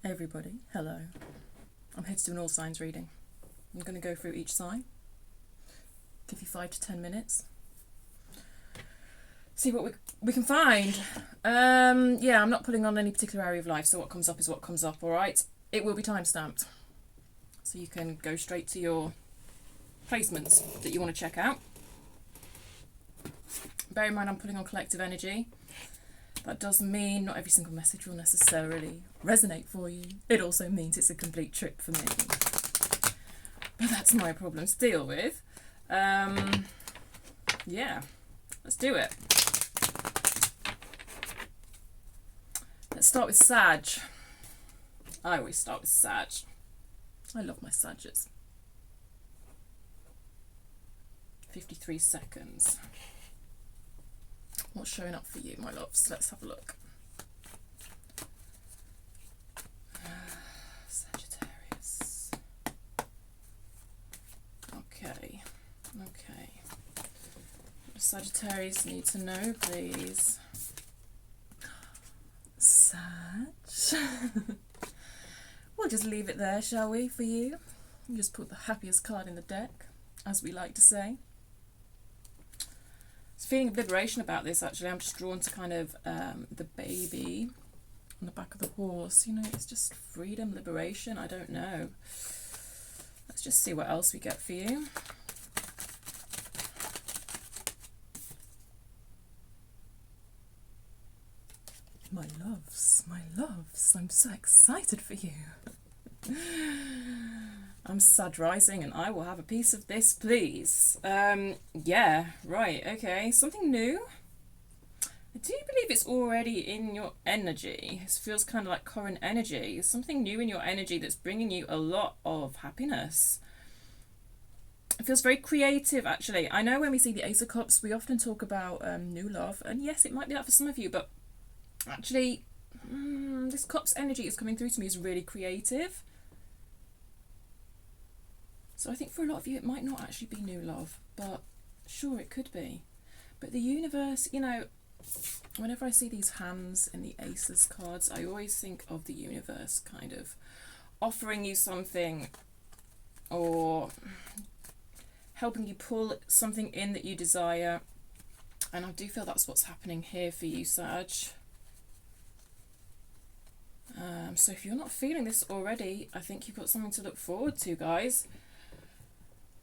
Everybody, hello. I'm here to do an all signs reading. I'm going to go through each sign, give you 5 to 10 minutes, see what we can find. Yeah, I'm not putting on any particular area of life, so what comes up is what comes up, alright? It will be time stamped, so you can go straight to your placements that you want to check out. Bear in mind I'm putting on collective energy. That does mean not every single message will necessarily resonate for you. It also means it's a complete trip for me. But that's my problem to deal with. Yeah, let's do it. Let's start with Sag. I always start with Sag. I love my Sages. 53 seconds. What's showing up for you, my loves? Let's have a look. Sagittarius. Okay. What does Sagittarius need to know, please? Sag. We'll just leave it there, shall we, for you? Just put the happiest card in the deck, as we like to say. It's a feeling of liberation about this, actually. I'm just drawn to kind of the baby on the back of the horse. You know, it's just freedom, liberation. I don't know. Let's just see what else we get for you. My loves, I'm so excited for you. I'm Sag rising and I will have a piece of this, please. Yeah, right, okay. Something new. I do believe it's already in your energy. It feels kind of like current energy. There's something new in your energy that's bringing you a lot of happiness. It feels very creative, actually. I know when we see the Ace of Cups, we often talk about new love. And yes, it might be that for some of you, but actually, this Cups energy is coming through to me is really creative. So I think for a lot of you, it might not actually be new love, but sure, it could be. But the universe, you know, whenever I see these hands and the Aces cards, I always think of the universe kind of offering you something or helping you pull something in that you desire. And I do feel that's what's happening here for you, Sag. So if you're not feeling this already, I think you've got something to look forward to, guys.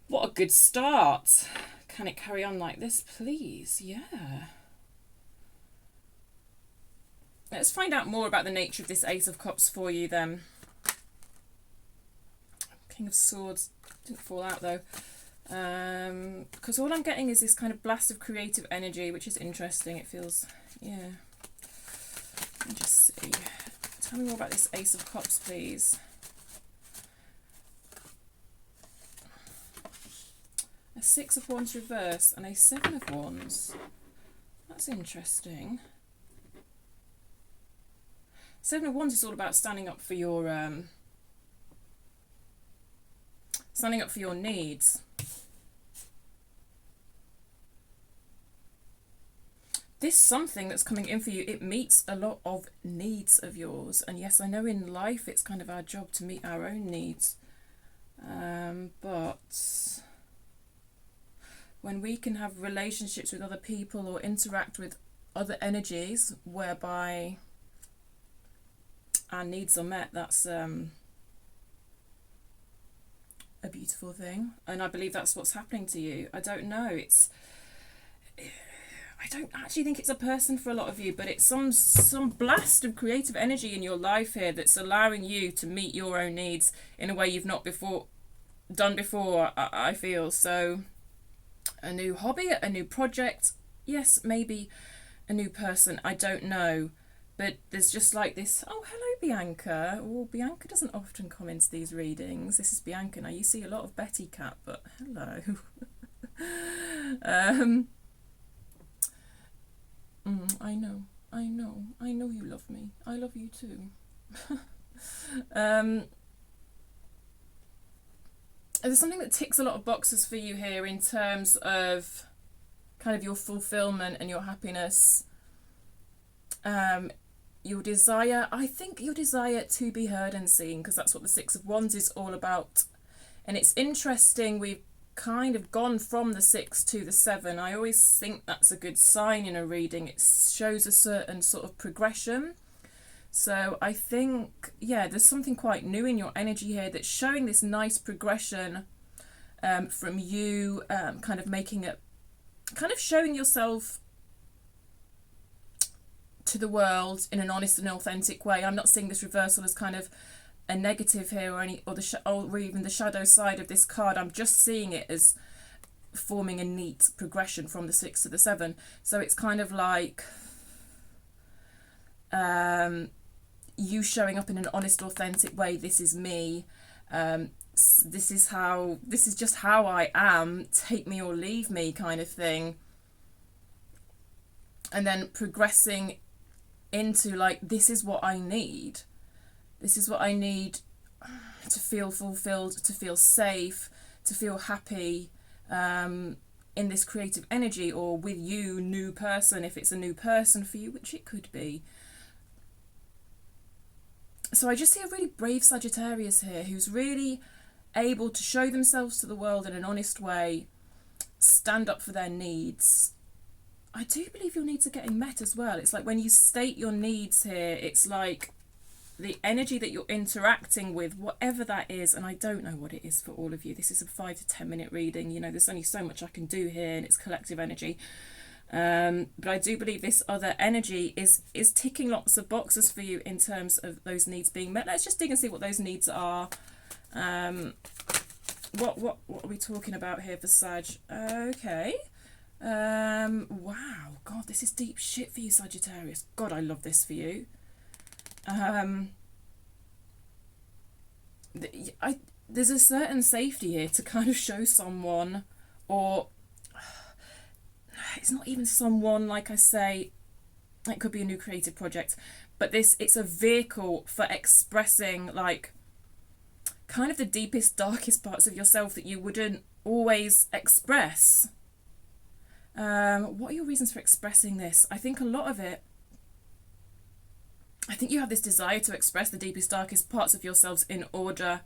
What a good start. Can it carry on like this, please? Yeah. Let's find out more about the nature of this Ace of Cups for you then. King of Swords didn't fall out though. Because all I'm getting is this kind of blast of creative energy, which is interesting. It feels, yeah. Let me just see. Tell me more about this Ace of Cups, please. A 6 of Wands reverse and a 7 of Wands. That's interesting. 7 of Wands is all about standing up for your needs. This something that's coming in for you, it meets a lot of needs of yours. And yes, I know in life it's kind of our job to meet our own needs. But when we can have relationships with other people or interact with other energies whereby our needs are met, that's a beautiful thing. And I believe that's what's happening to you. I don't know. I don't actually think it's a person for a lot of you, but it's some blast of creative energy in your life here that's allowing you to meet your own needs in a way you've not done before, I feel. So a new hobby, a new project, yes, maybe a new person, I don't know. But there's just like this, oh, hello, Bianca. Oh, Bianca doesn't often come into these readings. This is Bianca. Now, you see a lot of Betty Cat, but hello. I know you love me. I love you too. There's something that ticks a lot of boxes for you here in terms of kind of your fulfillment and your happiness. your desire, I think your desire to be heard and seen, because that's what the Six of Wands is all about. And it's interesting, we've kind of gone from the 6 to the 7. I always think that's a good sign in a reading. It shows a certain sort of progression. So I think, yeah, there's something quite new in your energy here that's showing this nice progression from you kind of making it, kind of showing yourself to the world in an honest and authentic way. I'm not seeing this reversal as kind of a negative here, or even the shadow side of this card. I'm just seeing it as forming a neat progression from the 6 to the 7. So it's kind of like you showing up in an honest, authentic way. This is me. This is just how I am. Take me or leave me, kind of thing. And then progressing into like, this is what I need. This is what I need to feel fulfilled, to feel safe, to feel happy in this creative energy, or with you, new person, if it's a new person for you, which it could be. So I just see a really brave Sagittarius here who's really able to show themselves to the world in an honest way, stand up for their needs. I do believe your needs are getting met as well. It's like when you state your needs here, it's like the energy that you're interacting with, whatever that is, and I don't know what it is for all of you. This is a 5 to 10 minute reading. You know, there's only so much I can do here, and it's collective energy. But I do believe this other energy is ticking lots of boxes for you in terms of those needs being met. Let's just dig and see what those needs are. What are we talking about here for Sag? Okay. Wow, God, this is deep shit for you, Sagittarius. God, I love this for you. There's a certain safety here to kind of show someone, or it's not even someone, like I say, it could be a new creative project, but it's a vehicle for expressing like kind of the deepest, darkest parts of yourself that you wouldn't always express. What are your reasons for expressing this? I think a lot of it, I think you have this desire to express the deepest, darkest parts of yourselves in order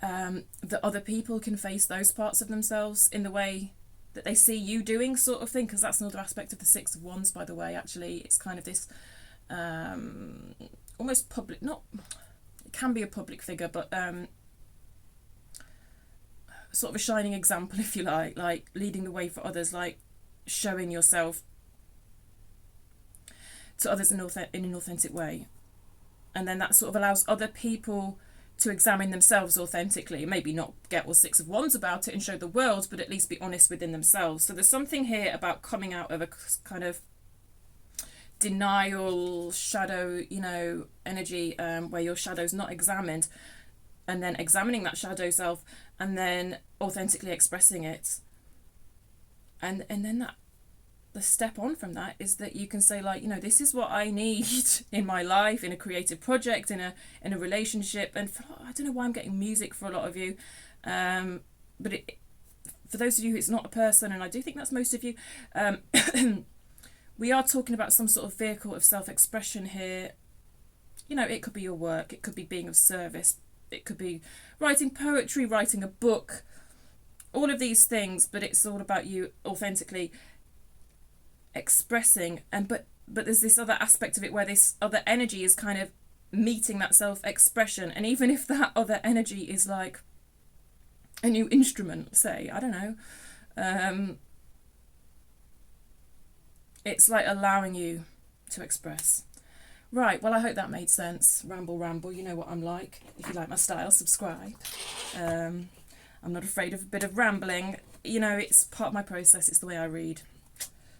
that other people can face those parts of themselves in the way that they see you doing, sort of thing, because that's another aspect of the Six of Wands, by the way. Actually, it's kind of this almost public, not, it can be a public figure, but sort of a shining example, if you like leading the way for others, like showing yourself to others in an authentic way. And then that sort of allows other people to examine themselves authentically, maybe not get all Six of Wands about it and show the world, but at least be honest within themselves. So there's something here about coming out of a kind of denial, shadow, you know, energy, where your shadow's not examined, and then examining that shadow self and then authentically expressing it. And then that the step on from that is that you can say, like, you know, this is what I need in my life, in a creative project, in a relationship. And I don't know why I'm getting music for a lot of you, but for those of you it's not a person, and I do think that's most of you, we are talking about some sort of vehicle of self-expression here. You know, it could be your work, it could be being of service, it could be writing poetry, writing a book, all of these things, but it's all about you authentically expressing. And but there's this other aspect of it where this other energy is kind of meeting that self-expression. And even if that other energy is like a new instrument, say, I don't know, it's like allowing you to express. Right, well, I hope that made sense. Ramble, you know what I'm like. If you like my style, subscribe. I'm not afraid of a bit of rambling. You know, it's part of my process. It's the way I read.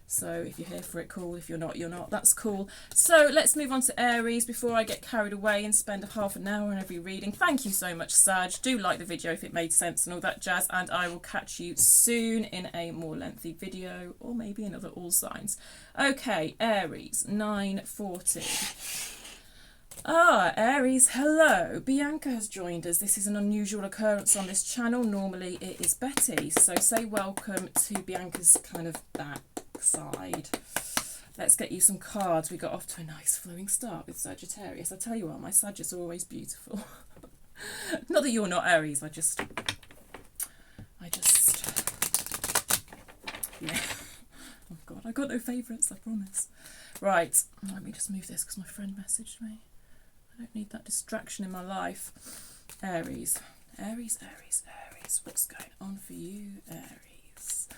So if you're here for it, cool. If you're not, you're not. That's cool. So let's move on to Aries before I get carried away and spend half an hour on every reading. Thank you so much, Sag. Do like the video if it made sense and all that jazz. And I will catch you soon in a more lengthy video, or maybe another all signs. Okay, Aries, 9:40. Aries, hello. Bianca has joined us. This is an unusual occurrence on this channel. Normally it is Betty. So say welcome to Bianca's kind of back side. Let's get you some cards. We got off to a nice flowing start with Sagittarius. I tell you what, my Sagittarius are always beautiful. Not that you're not Aries, I just, yeah. Oh God, I got no favourites, I promise. Right, let me just move this because my friend messaged me. I don't need that distraction in my life. Aries. Aries, Aries, Aries. What's going on for you, Aries?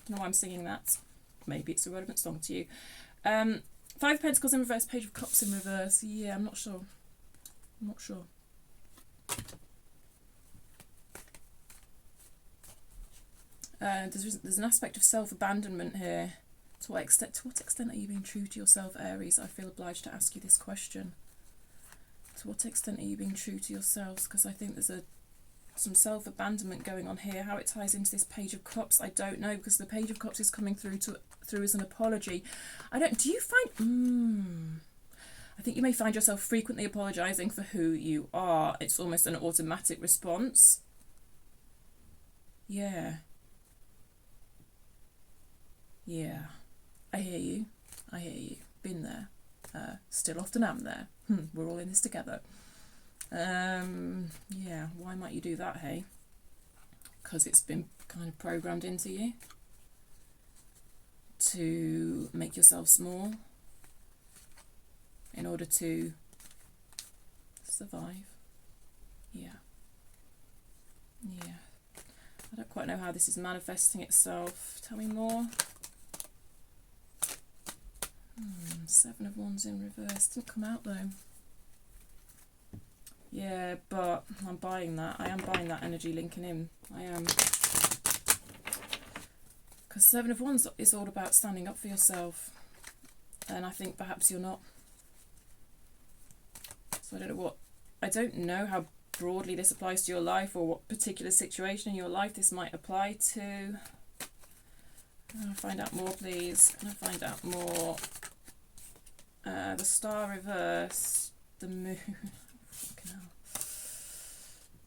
No, I'm singing that. Maybe it's a relevant song to you. Five of Pentacles in reverse, Page of Cups in reverse. Yeah, I'm not sure. I'm not sure. There's an aspect of self-abandonment here. To what extent are you being true to yourself, Aries? I feel obliged to ask you this question. To what extent are you being true to yourselves? Because I think there's some self-abandonment going on here. How it ties into this Page of Cups, I don't know, because the Page of Cups is coming through as an apology. Do you find... I think you may find yourself frequently apologising for who you are. It's almost an automatic response. Yeah. Yeah. I hear you. I hear you. Been there. Still often am there. We're all in this together. Yeah, why might you do that, hey? Because it's been kind of programmed into you to make yourself small in order to survive. Yeah. Yeah. I don't quite know how this is manifesting itself. Tell me more. Seven of Wands in reverse. Didn't come out though. Yeah, but I'm buying that. I am buying that energy linking in. I am. Because Seven of Wands is all about standing up for yourself. And I think perhaps you're not. So I don't know how broadly this applies to your life or what particular situation in your life this might apply to. Can I find out more, please? Can I find out more? The Star reverse, the Moon. Fucking hell.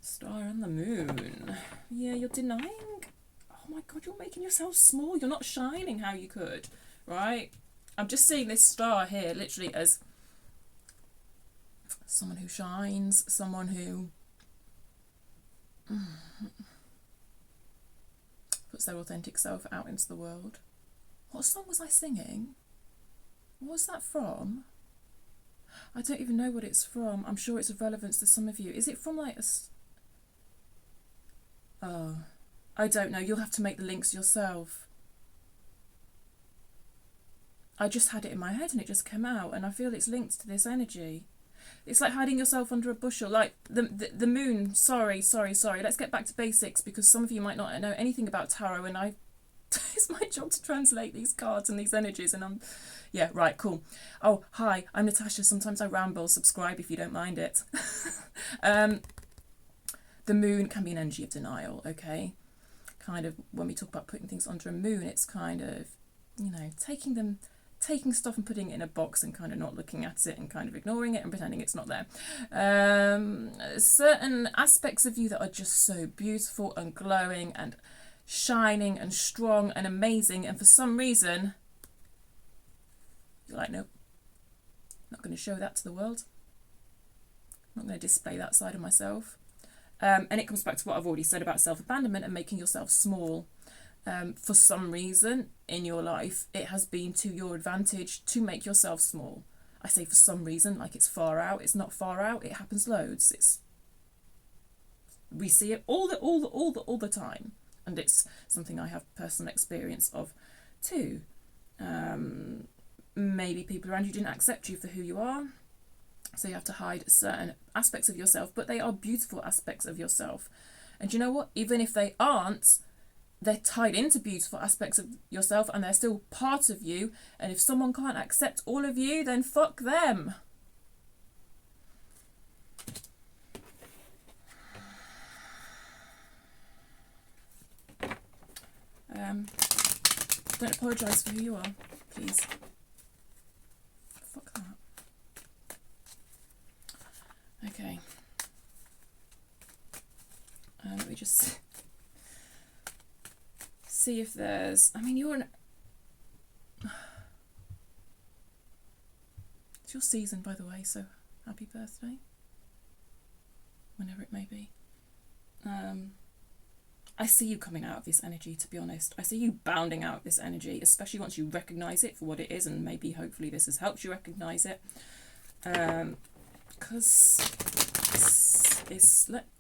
Star and the Moon. Yeah, you're denying. Oh my God, you're making yourself small. You're not shining how you could, right? I'm just seeing this star here literally as someone who shines, someone who puts their authentic self out into the world. What song was I singing? What was that from? I don't even know what it's from. I'm sure it's of relevance to some of you. Is it from like a... Oh, I don't know. You'll have to make the links yourself. I just had it in my head and it just came out and I feel it's linked to this energy. It's like hiding yourself under a bushel. Like the moon. Sorry. Let's get back to basics because some of you might not know anything about tarot and it's my job to translate these cards and these energies and yeah, right, cool. Oh, hi, I'm Natasha. Sometimes I ramble. Subscribe if you don't mind it. The moon can be an energy of denial, okay? Kind of, when we talk about putting things under a moon, it's kind of, you know, taking stuff and putting it in a box and kind of not looking at it and kind of ignoring it and pretending it's not there. Certain aspects of you that are just so beautiful and glowing and shining and strong and amazing, and for some reason you're like, nope, not going to show that to the world, not going to display that side of myself. And it comes back to what I've already said about self-abandonment and making yourself small. For some reason in your life it has been to your advantage to make yourself small. I say for some reason, like it's far out. It's not far out. It happens loads. We see it all the time. And it's something I have personal experience of too. Maybe people around you didn't accept you for who you are, so you have to hide certain aspects of yourself, but they are beautiful aspects of yourself. And you know what? Even if they aren't, they're tied into beautiful aspects of yourself and they're still part of you. And if someone can't accept all of you, then fuck them. Don't apologise for who you are, please. Okay. Let me just see if there's... I mean, you're an... It's your season, by the way, so happy birthday. Whenever it may be. I see you coming out of this energy, to be honest. I see you bounding out of this energy, especially once you recognise it for what it is, and maybe hopefully this has helped you recognise it. Because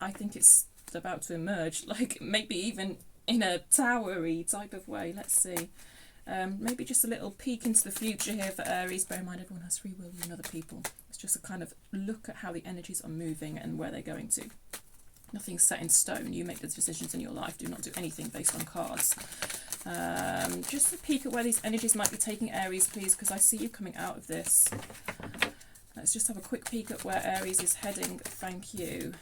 I think it's about to emerge, like maybe even in a towery type of way. Let's see. Maybe just a little peek into the future here for Aries. Bear in mind, everyone has free will, and other people. It's just a kind of look at how the energies are moving and where they're going to. Nothing's set in stone. You make the decisions in your life. Do not do anything based on cards. Just a peek at where these energies might be taking Aries, please, because I see you coming out of this. Let's just have a quick peek at where Aries is heading. Thank you.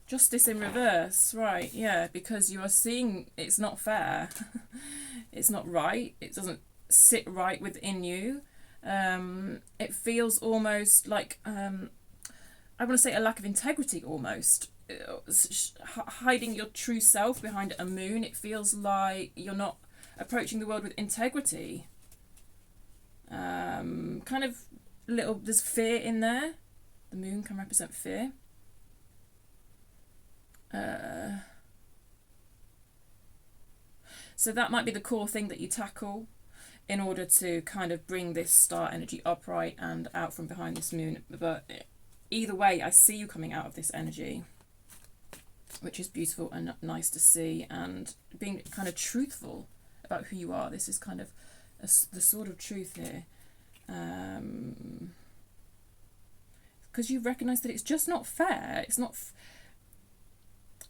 Justice in reverse. Right, yeah, because you are seeing it's not fair. It's not right. It doesn't sit right within you. It feels almost like, I want to say a lack of integrity almost. Hiding your true self behind a moon. It feels like you're not approaching the world with integrity. Kind of little, there's fear in there. The moon can represent fear. So that might be the core thing that you tackle in order to kind of bring this star energy upright and out from behind this moon. But either way, I see you coming out of this energy, which is beautiful and nice to see, and being kind of truthful about who you are. This is kind of the sort of truth here. Because you recognise that it's just not fair. It's not...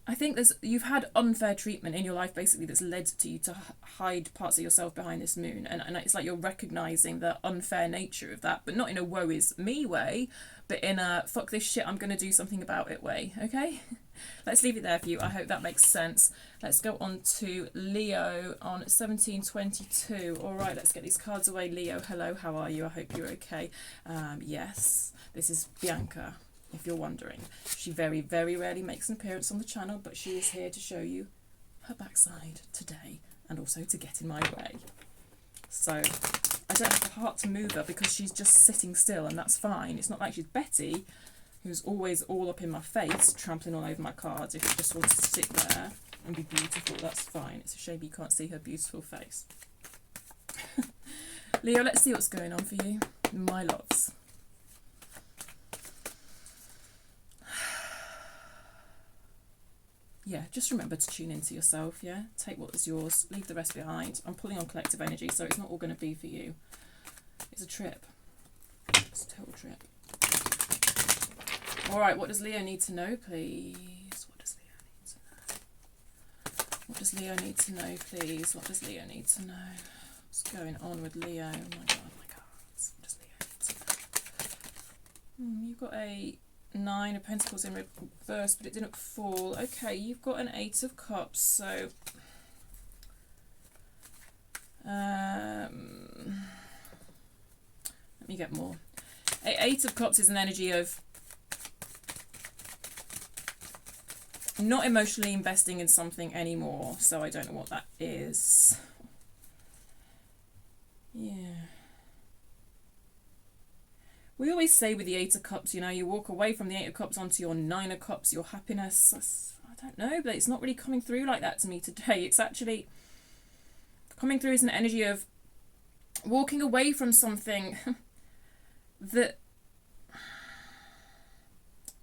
I think you've had unfair treatment in your life, basically, that's led to you to hide parts of yourself behind this moon. And it's like you're recognising the unfair nature of that, but not in a woe is me way, but in a fuck this shit, I'm going to do something about it way, okay? Let's leave it there for you. I hope that makes sense. Let's go on to Leo on 1722. All right, let's get these cards away. Leo, hello, how are you? I hope you're okay. Yes, this is Bianca, if you're wondering. She very, very rarely makes an appearance on the channel, but she is here to show you her backside today and also to get in my way. So I don't have the heart to move her because she's just sitting still, and that's fine. It's not like she's Betty, who's always all up in my face, trampling all over my cards. If she just wants to sit there and be beautiful, that's fine. It's a shame you can't see her beautiful face. Leo, let's see what's going on for you, my loves. Yeah, just remember to tune into yourself, yeah? Take what is yours, leave the rest behind. I'm pulling on collective energy, so it's not all going to be for you. It's a trip. It's a total trip. All right, what does Leo need to know, please? What does Leo need to know? What does Leo need to know, please? What does Leo need to know? What's going on with Leo? Oh my God, my cards. What does Leo need to know? You've got a 9 of Pentacles in reverse, but it didn't fall. Okay, you've got an 8 of Cups, so... let me get more. 8 of Cups is an energy of not emotionally investing in something anymore, so I don't know what that is. Yeah. We always say with the 8 of Cups, you know, you walk away from the 8 of Cups onto your 9 of Cups, your happiness. I don't know, but it's not really coming through like that to me today. It's actually coming through as an energy of walking away from something that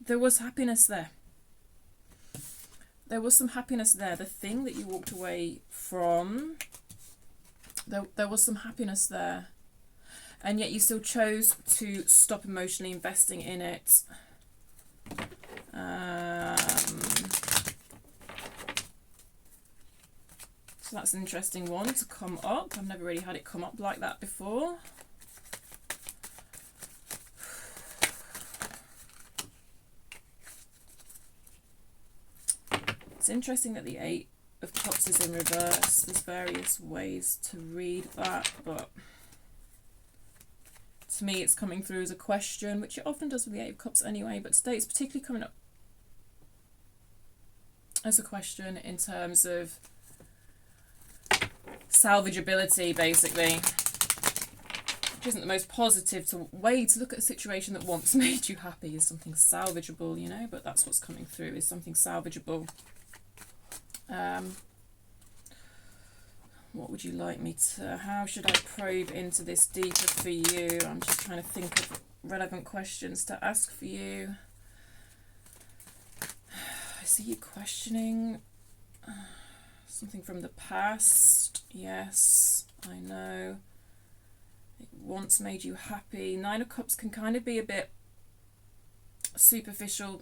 there was happiness there. There was some happiness there. The thing that you walked away from, there was some happiness there. And yet you still chose to stop emotionally investing in it. So that's an interesting one to come up. I've never really had it come up like that before. It's interesting that the 8 of Cups is in reverse. There's various ways to read that, but for me it's coming through as a question, which it often does with the Eight of Cups anyway, but today it's particularly coming up as a question in terms of salvageability, basically, which isn't the most positive way to look at a situation that once made you happy, is something salvageable, you know, but that's what's coming through, is something salvageable. What would you like me to, how should I probe into this deeper for you? I'm just trying to think of relevant questions to ask for you. I see you questioning something from the past. Yes, I know. It once made you happy. Nine of Cups can kind of be a bit superficial.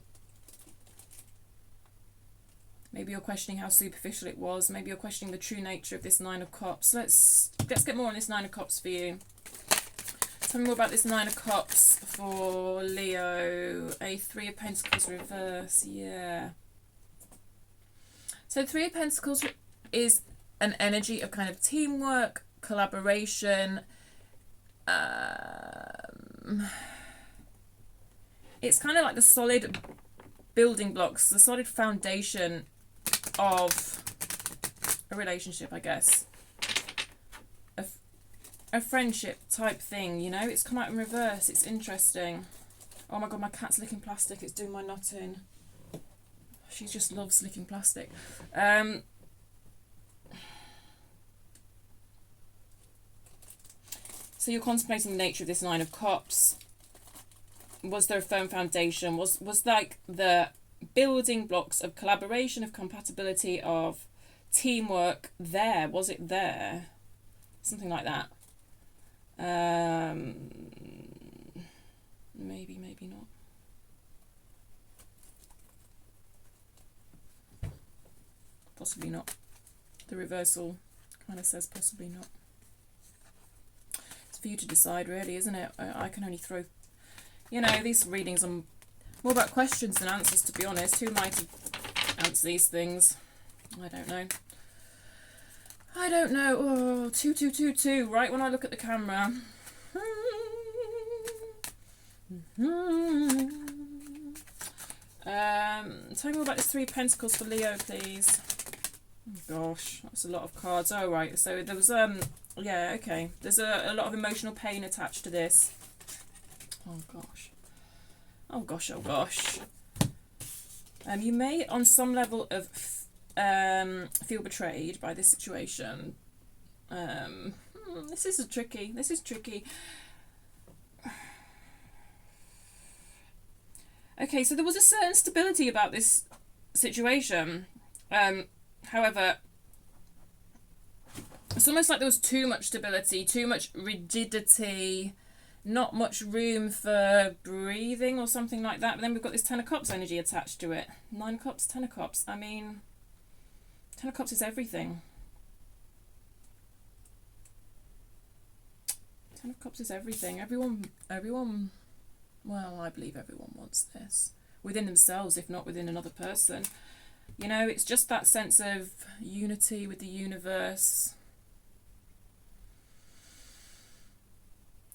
Maybe you're questioning how superficial it was. Maybe you're questioning the true nature of this Nine of Cups. Let's get more on this Nine of Cups for you. Tell me more about this Nine of Cups for Leo. A Three of Pentacles reverse. Yeah. So Three of Pentacles is an energy of kind of teamwork, collaboration. It's kind of like the solid building blocks, the solid foundation of a relationship, I guess. A friendship type thing, you know? It's come out in reverse. It's interesting. Oh my god, my cat's licking plastic. It's doing my nut in. She just loves licking plastic. So you're contemplating the nature of this Nine of Cups. Was there a firm foundation? Was like the building blocks of collaboration, of compatibility, of teamwork there? Was it there? Something like that. Maybe, maybe not. Possibly not. The reversal kind of says possibly not. It's for you to decide, really, isn't it? I can only throw... You know, these readings are more about questions than answers, to be honest. Who am I to answer these things? I don't know. I don't know. Oh, 2222, right when I look at the camera. Tell me more about this Three of Pentacles for Leo, please. Oh gosh, that's a lot of cards. Oh, right. So there was, yeah, okay. There's a lot of emotional pain attached to this. Oh gosh. Oh gosh, oh gosh. You may, on some level of feel betrayed by this situation. This is tricky. This is tricky. Okay, so there was a certain stability about this situation. However, it's almost like there was too much stability, too much rigidity, not much room for breathing or something like that. But then we've got this Ten of Cups energy attached to it. Nine of Cups, Ten of Cups. I mean, Ten of Cups is everything. Ten of Cups is everything. Everyone, well, I believe everyone wants this. Within themselves, if not within another person. You know, it's just that sense of unity with the universe.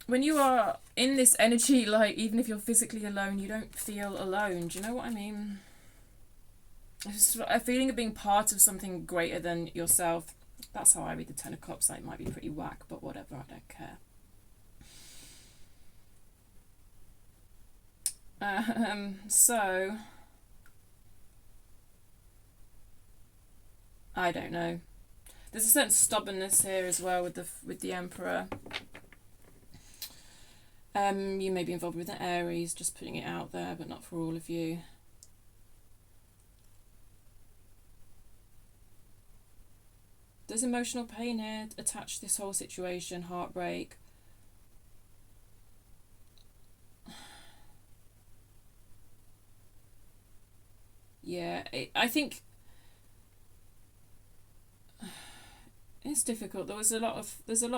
When you are in this energy, like, even if you're physically alone, you don't feel alone. Do you know what I mean? It's just a feeling of being part of something greater than yourself. That's how I read the Ten of Cups. Like, it might be pretty whack, but whatever, I don't care. So I don't know. There's a certain stubbornness here as well with the Emperor. You may be involved with an Aries, just putting it out there, but not for all of you. There's emotional pain here attached to this whole situation, heartbreak. Yeah, I think it's difficult. There's a lot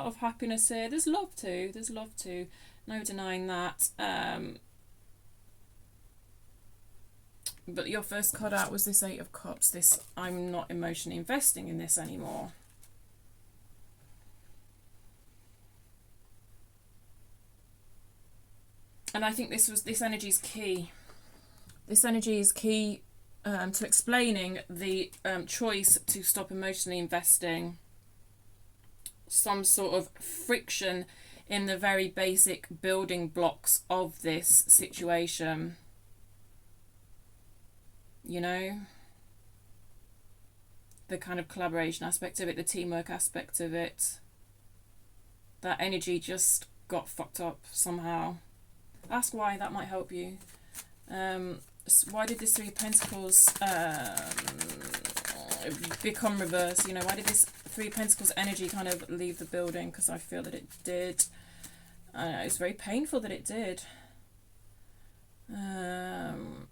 of happiness here. There's love too. There's love too. No denying that. But your first card out was this Eight of Cups. This, I'm not emotionally investing in this anymore. And I think this energy is key. This energy is key to explaining the choice to stop emotionally investing, some sort of friction in the very basic building blocks of this situation. You know, the kind of collaboration aspect of it, the teamwork aspect of it. That energy just got fucked up somehow. Ask why, that might help you. Why did this Three of Pentacles become reversed? You know, why did this Three of Pentacles energy kind of leave the building? Because I feel that it did. It's very painful that it did. And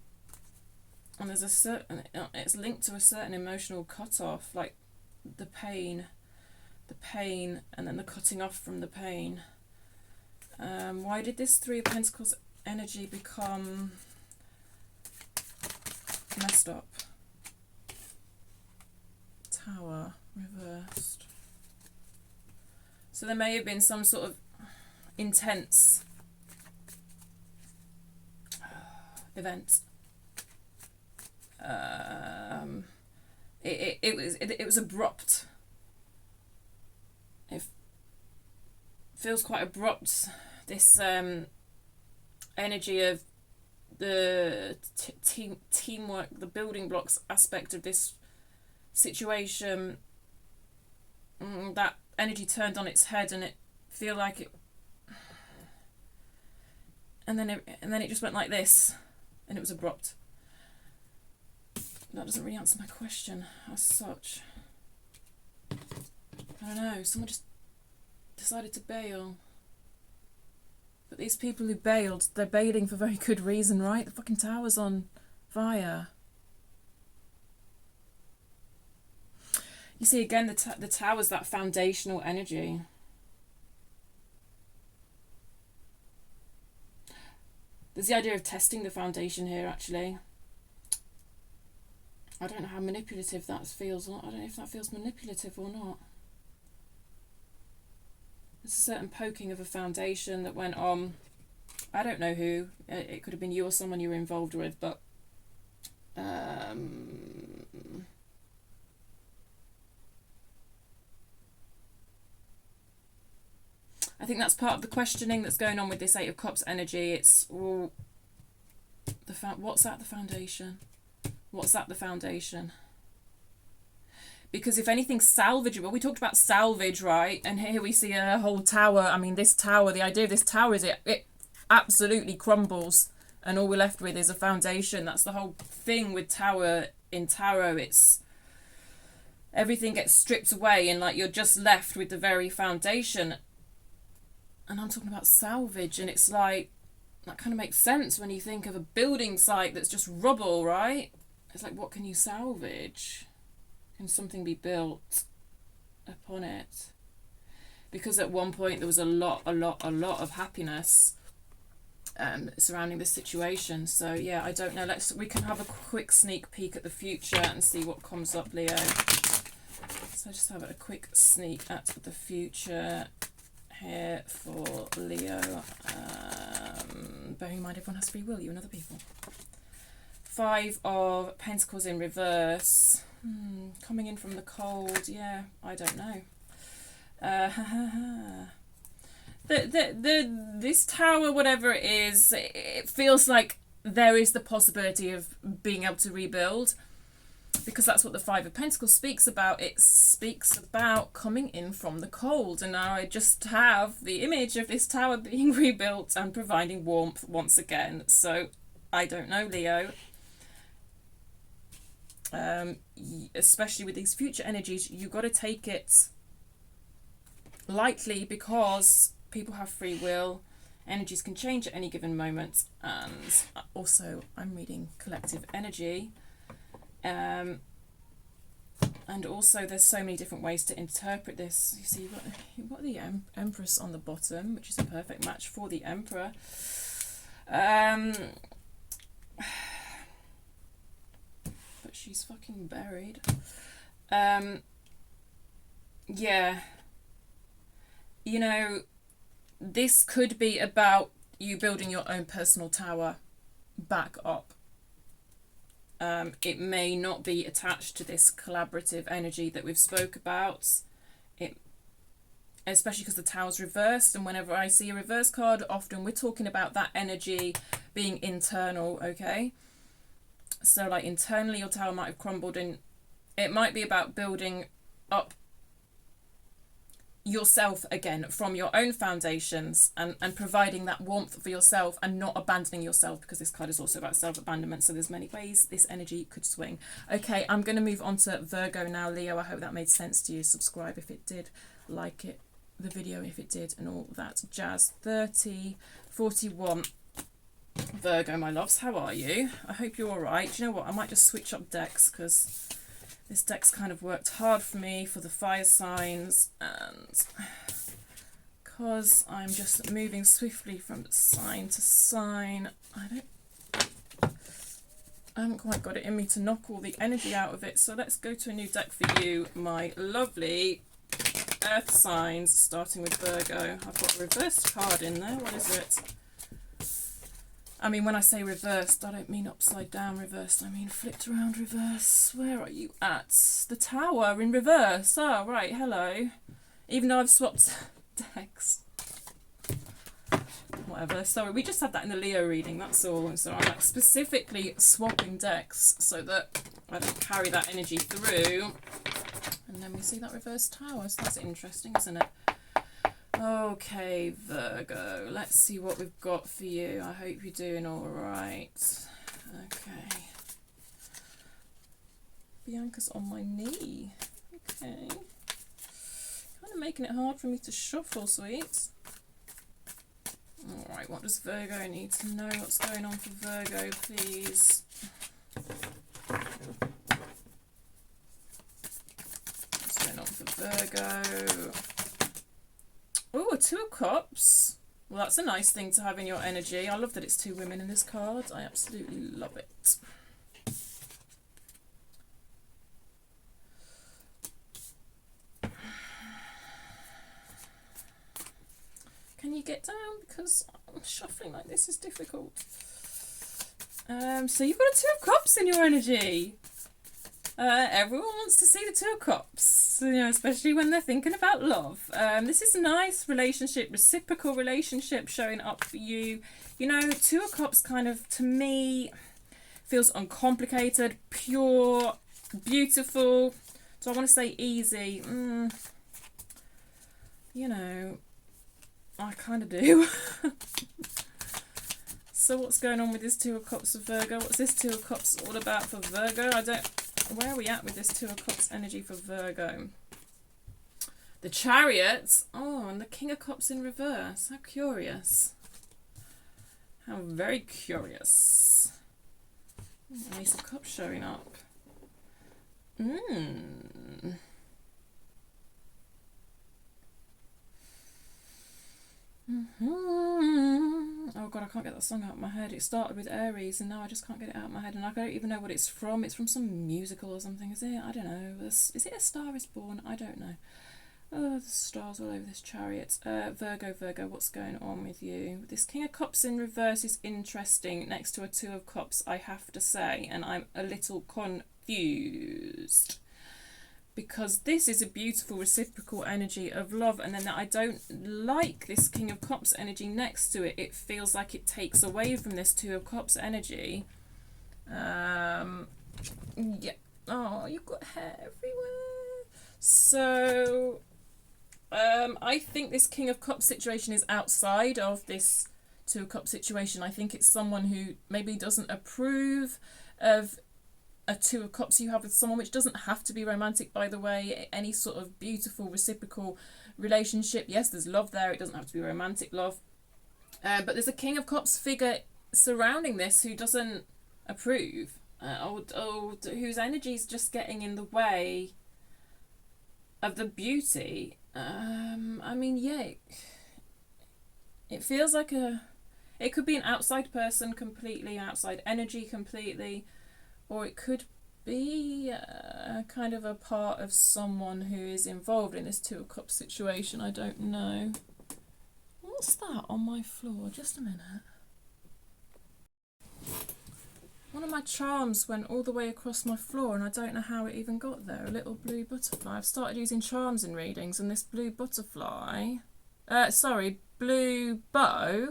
there's a certain, it's linked to a certain emotional cutoff, like the pain, and then the cutting off from the pain. Why did this Three of Pentacles energy become messed up? Tower reversed. So there may have been some sort of intense event. It was abrupt. It feels quite abrupt. This energy of the teamwork, the building blocks aspect of this situation. That energy turned on its head, and it feel like it. And then it just went like this, and it was abrupt. That doesn't really answer my question as such. I don't know, someone just decided to bail. But these people who bailed, they're bailing for very good reason, right? The fucking tower's on fire. You see, again, the tower's that foundational energy. There's the idea of testing the foundation here, actually. I don't know how manipulative that feels. I don't know if that feels manipulative or not. There's a certain poking of a foundation that went on. I don't know who. It could have been you or someone you were involved with, but I think that's part of the questioning that's going on with this Eight of Cups energy. It's, well, what's at the foundation? What's at the foundation? Because if anything's salvageable, we talked about salvage, right? And here we see a whole tower. I mean, this tower, the idea of this tower is it absolutely crumbles, and all we're left with is a foundation. That's the whole thing with tower in tarot. It's everything gets stripped away, and like you're just left with the very foundation. And I'm talking about salvage, and it's like, that kind of makes sense when you think of a building site that's just rubble, right? It's like, what can you salvage? Can something be built upon it? Because at one point there was a lot of happiness surrounding this situation. So yeah, I don't know. We can have a quick sneak peek at the future and see what comes up, Leo. So just have a quick sneak at the future here for Leo. Bearing in mind everyone has free will, you and other people. Five of Pentacles in reverse. Coming in from the cold. Yeah, I don't know. This tower, whatever it is, it feels like there is the possibility of being able to rebuild, because that's what the Five of Pentacles speaks about. It speaks about coming in from the cold, and now I just have the image of this tower being rebuilt and providing warmth once again. So I don't know, Leo. Especially with these future energies, you got to take it lightly, because people have free will. Energies can change at any given moment, and also I'm reading collective energy. And also there's so many different ways to interpret this. You see, you've got the Empress on the bottom, which is a perfect match for the Emperor. But she's fucking buried. Yeah. You know, this could be about you building your own personal tower back up. It may not be attached to this collaborative energy that we've spoke about. Especially because the tower's reversed, and whenever I see a reverse card, often we're talking about that energy being internal, okay? So like internally your tower might have crumbled, and it might be about building up yourself again from your own foundations, and providing that warmth for yourself and not abandoning yourself, because this card is also about self-abandonment. So there's many ways this energy could swing. Okay, I'm going to move on to Virgo now. Leo, I hope that made sense to you. Subscribe if it did, like it, the video if it did, and all that jazz. 41 Virgo, my loves, how are you? I hope you're all right. Do you know what, I might just switch up decks, because this deck's kind of worked hard for me for the fire signs, and because I'm just moving swiftly from sign to sign, I haven't quite got it in me to knock all the energy out of it. So let's go to a new deck for you, my lovely earth signs, starting with Virgo. I've got a reversed card in there. What is it? I mean, when I say reversed, I don't mean upside down reversed. I mean flipped around reverse. Where are you at? The tower in reverse. Oh, right. Hello. Even though I've swapped decks. Whatever. Sorry, we just had that in the Leo reading. That's all. And so I'm like specifically swapping decks so that I don't carry that energy through. And then we see that reverse tower, so that's interesting, isn't it? Okay, Virgo, let's see what we've got for you. I hope you're doing all right. Okay. Bianca's on my knee. Okay. Kind of making it hard for me to shuffle, sweet. All right, what does Virgo need to know? What's going on for Virgo, please? Virgo. Oh, a Two of Cups. Well, that's a nice thing to have in your energy. I love that it's two women in this card. I absolutely love it. Can you get down? Because shuffling like this is difficult. So you've got a Two of Cups in your energy. Everyone wants to see the Two of Cups, you know, especially when they're thinking about love. This is a nice relationship, reciprocal relationship showing up for you. You know, Two of Cups kind of, to me, feels uncomplicated, pure, beautiful. Do I want to say easy? You know, I kind of do. So what's going on with this Two of Cups of Virgo? What's this Two of Cups all about for Virgo? Where are we at with this Two of Cups energy for Virgo? The Chariot. Oh, and the King of Cups in reverse. How curious. How very curious. Ace of Cups showing up. Oh god, I can't get that song out of my head. It started with Aries and now I just can't get it out of my head, and I don't even know what it's from. It's from some musical or something, is it? I don't know. Is it A Star Is Born? I don't know. Oh, the stars all over this Chariot. Virgo, what's going on with you? This King of Cups in reverse is interesting next to a Two of Cups, I have to say, and I'm a little confused. Because this is a beautiful reciprocal energy of love, and then I don't like this King of Cups energy next to it. It feels like it takes away from this Two of Cups energy. Yeah. Oh, you've got hair everywhere. So, I think this King of Cups situation is outside of this Two of Cups situation. I think it's someone who maybe doesn't approve of a Two of Cups you have with someone, which doesn't have to be romantic, by the way. Any sort of beautiful reciprocal relationship, yes, there's love there, it doesn't have to be romantic love, but there's a King of Cups figure surrounding this who doesn't approve, whose energy is just getting in the way of the beauty. I mean, yeah, it feels like it could be an outside person completely, outside energy completely, or it could be kind of a part of someone who is involved in this Two of Cups situation. I don't know. What's that on my floor? Just a minute. One of my charms went all the way across my floor and I don't know how it even got there. A little blue butterfly. I've started using charms in readings and this blue butterfly, blue bow,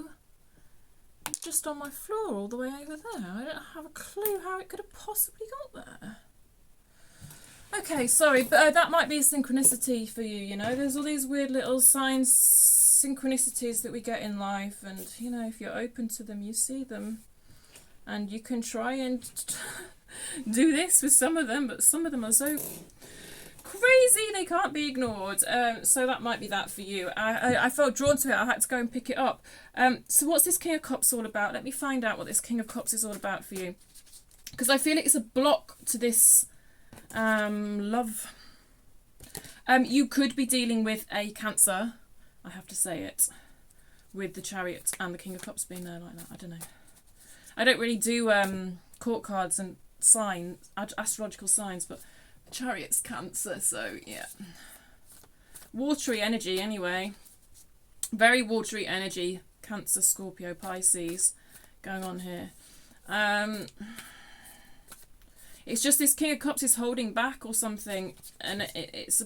is just on my floor all the way over there. I don't have a clue how it could have possibly got there. Okay, sorry, but that might be a synchronicity for you, you know. There's all these weird little signs, synchronicities that we get in life, and, you know, if you're open to them, you see them. And you can try and do this with some of them, but some of them are so crazy they can't be ignored. So that might be that for you. I felt drawn to it. I had to go and pick it up. So what's this King of Cups all about? Let me find out what this King of Cups is all about for you. Because I feel it's a block to this love. You could be dealing with a Cancer. I have to say it. With the Chariot and the King of Cups being there like that. I don't know. I don't really do court cards and signs, astrological signs, but Chariot's Cancer, so yeah. Watery energy anyway. Very watery energy. Cancer, Scorpio, Pisces going on here. It's just this King of Cups is holding back or something, and it's,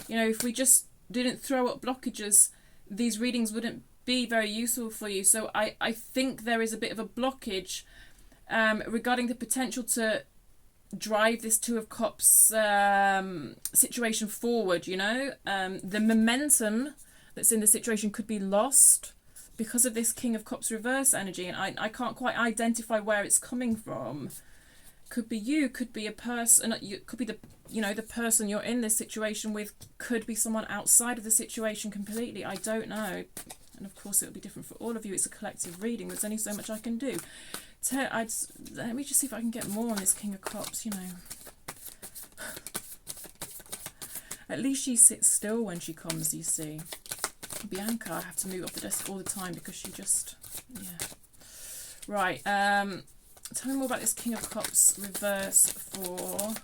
you know, if we just didn't throw up blockages, these readings wouldn't be very useful for you. So I think there is a bit of a blockage regarding the potential to drive this Two of Cups situation forward, you know. The momentum that's in the situation could be lost because of this King of Cups reverse energy, and I can't quite identify where it's coming from. Could be you, could be a person, could be the person you're in this situation with, could be someone outside of the situation completely. I don't know. And of course, it'll be different for all of you. It's a collective reading. There's only so much I can do. Let me just see if I can get more on this King of Cups, you know. At least she sits still when she comes, you see. Bianca, I have to move off the desk all the time because she just, yeah. Right, tell me more about this King of Cups reverse for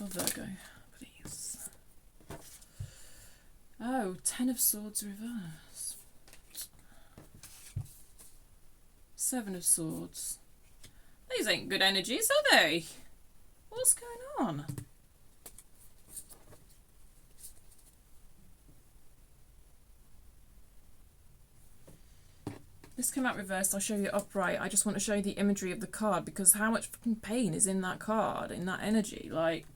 Virgo. Oh, Ten of Swords reverse. Seven of Swords. These ain't good energies, are they? What's going on? This came out reversed. I'll show you upright. I just want to show you the imagery of the card because how much fucking pain is in that card, in that energy. Like,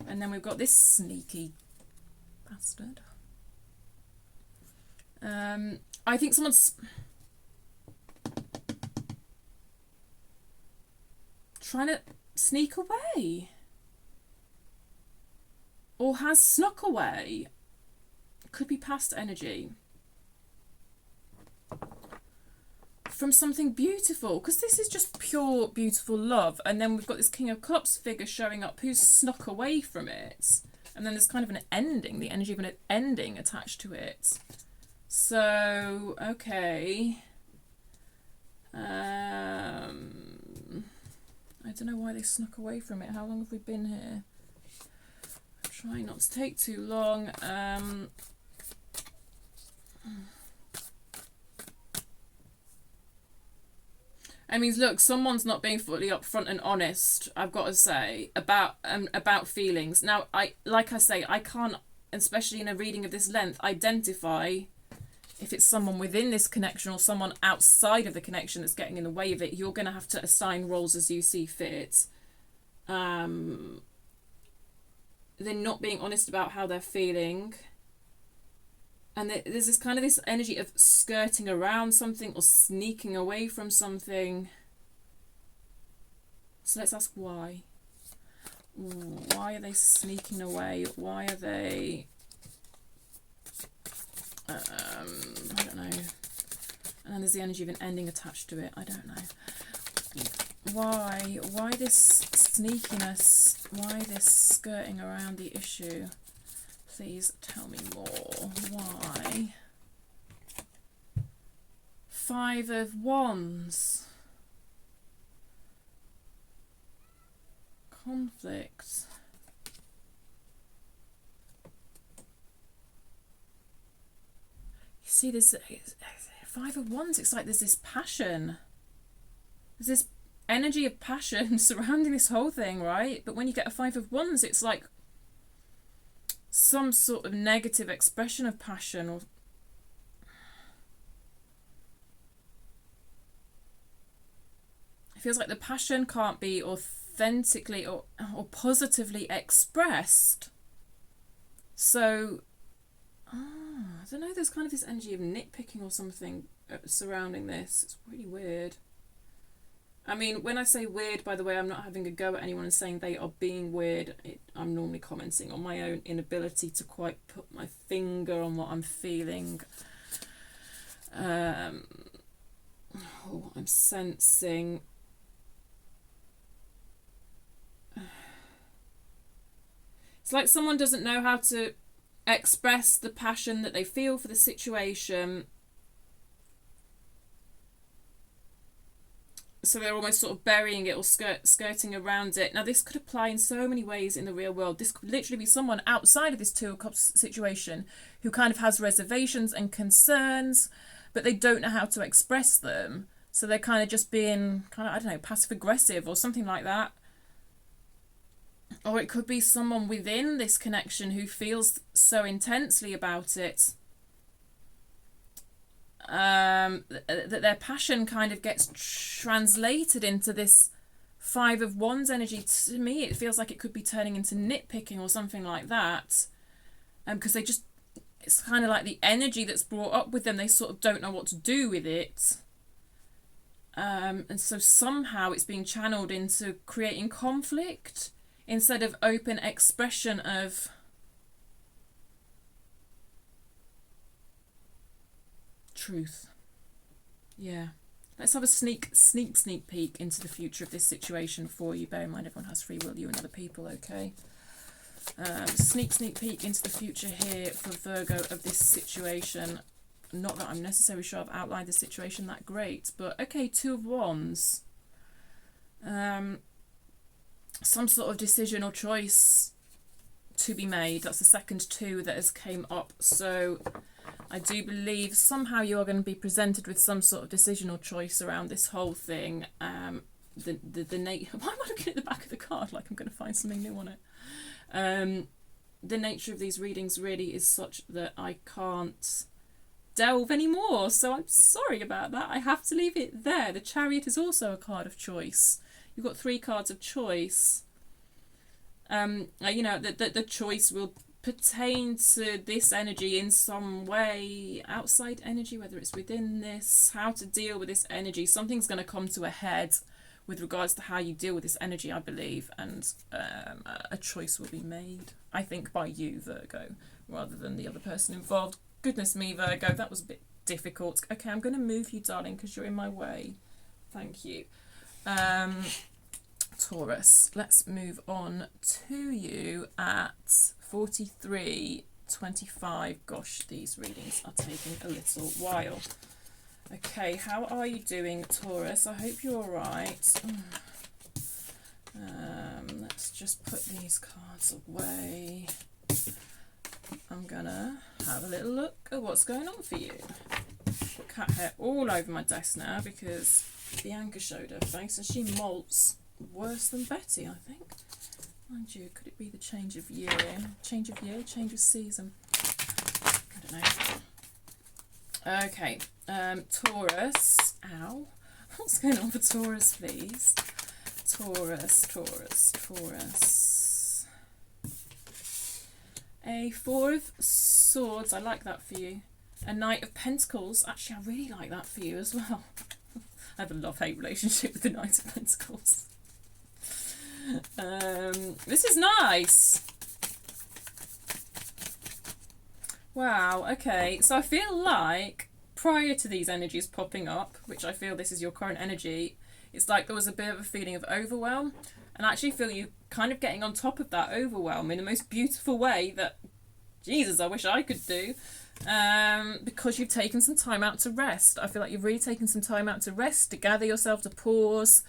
and then we've got this sneaky bastard. I think someone's trying to sneak away or has snuck away. Could be past energy from something beautiful, because this is just pure beautiful love, and then we've got this King of Cups figure showing up who's snuck away from it. And then there's kind of an ending, the energy of an ending attached to it. So, okay. I don't know why they snuck away from it. How long have we been here? I'm trying not to take too long. I mean, look, someone's not being fully upfront and honest, I've got to say, about feelings. Now, like I say, I can't, especially in a reading of this length, identify if it's someone within this connection or someone outside of the connection that's getting in the way of it. You're going to have to assign roles as you see fit. They're not being honest about how they're feeling. And there's this kind of this energy of skirting around something or sneaking away from something. So let's ask why. Why are they sneaking away? Why are they... I don't know. And then there's the energy of an ending attached to it. I don't know. Why? Why this sneakiness? Why this skirting around the issue? Please tell me more. Why? Five of Wands. Conflict. see this Five of Wands. It's like there's this passion. There's this energy of passion surrounding this whole thing, right? But when you get a Five of Wands, it's like some sort of negative expression of passion, or it feels like the passion can't be authentically or positively expressed. So I don't know, there's kind of this energy of nitpicking or something surrounding this. It's really weird. I mean, when I say weird, by the way, I'm not having a go at anyone and saying they are being weird. I'm normally commenting on my own inability to quite put my finger on what I'm feeling. Or what I'm sensing. It's like someone doesn't know how to express the passion that they feel for the situation, so they're almost sort of burying it or skirting around it. Now this could apply in so many ways in the real world. This could literally be someone outside of this Two of Cups situation who kind of has reservations and concerns, but they don't know how to express them, so they're kind of just being kind of, I don't know, passive aggressive or something like that. Or it could be someone within this connection who feels so intensely about it that their passion kind of gets translated into this Five of Wands energy. To me, it feels like it could be turning into nitpicking or something like that. Because they just, it's kind of like the energy that's brought up with them, they sort of don't know what to do with it. And so somehow it's being channeled into creating conflict instead of open expression of truth. Yeah. Let's have a sneak peek into the future of this situation for you. Bear in mind, everyone has free will, you and other people, okay? Sneak peek into the future here for Virgo of this situation. Not that I'm necessarily sure I've outlined the situation that great, but okay, Two of Wands. Some sort of decision or choice to be made. That's the second two that has came up. So I do believe somehow you are going to be presented with some sort of decision or choice around this whole thing. Why am I looking at the back of the card like I'm going to find something new on it? The nature of these readings really is such that I can't delve anymore, so I'm sorry about that. I have to leave it there. The Chariot is also a card of choice. You've got three cards of choice. You know, the choice will pertain to this energy in some way, outside energy, whether it's within this, how to deal with this energy. Something's going to come to a head with regards to how you deal with this energy, I believe, and a choice will be made, I think, by you, Virgo, rather than the other person involved. Goodness me, Virgo, that was a bit difficult. Okay, I'm going to move you, darling, because you're in my way. Thank you. Taurus, let's move on to you at 43:25. Gosh, these readings are taking a little while. Okay, how are you doing, Taurus? I hope you're all right. Let's just put these cards away. I'm gonna have a little look at what's going on for you. Got cat hair all over my desk now because Bianca showed her face and she molts worse than Betty, I think. Mind you, could it be the change of year? Change of year, change of season. I don't know. Okay, Taurus. Ow. What's going on for Taurus, please? Taurus. A Four of Swords. I like that for you. A Knight of Pentacles. Actually, I really like that for you as well. I have a love-hate relationship with the Knight of Pentacles. This is nice. Wow, okay. So I feel like prior to these energies popping up, which I feel this is your current energy, it's like there was a bit of a feeling of overwhelm. And I actually feel you kind of getting on top of that overwhelm in the most beautiful way that, Jesus, I wish I could do. Because you've taken some time out to rest. I feel like you've really taken some time out to rest, to gather yourself, to pause.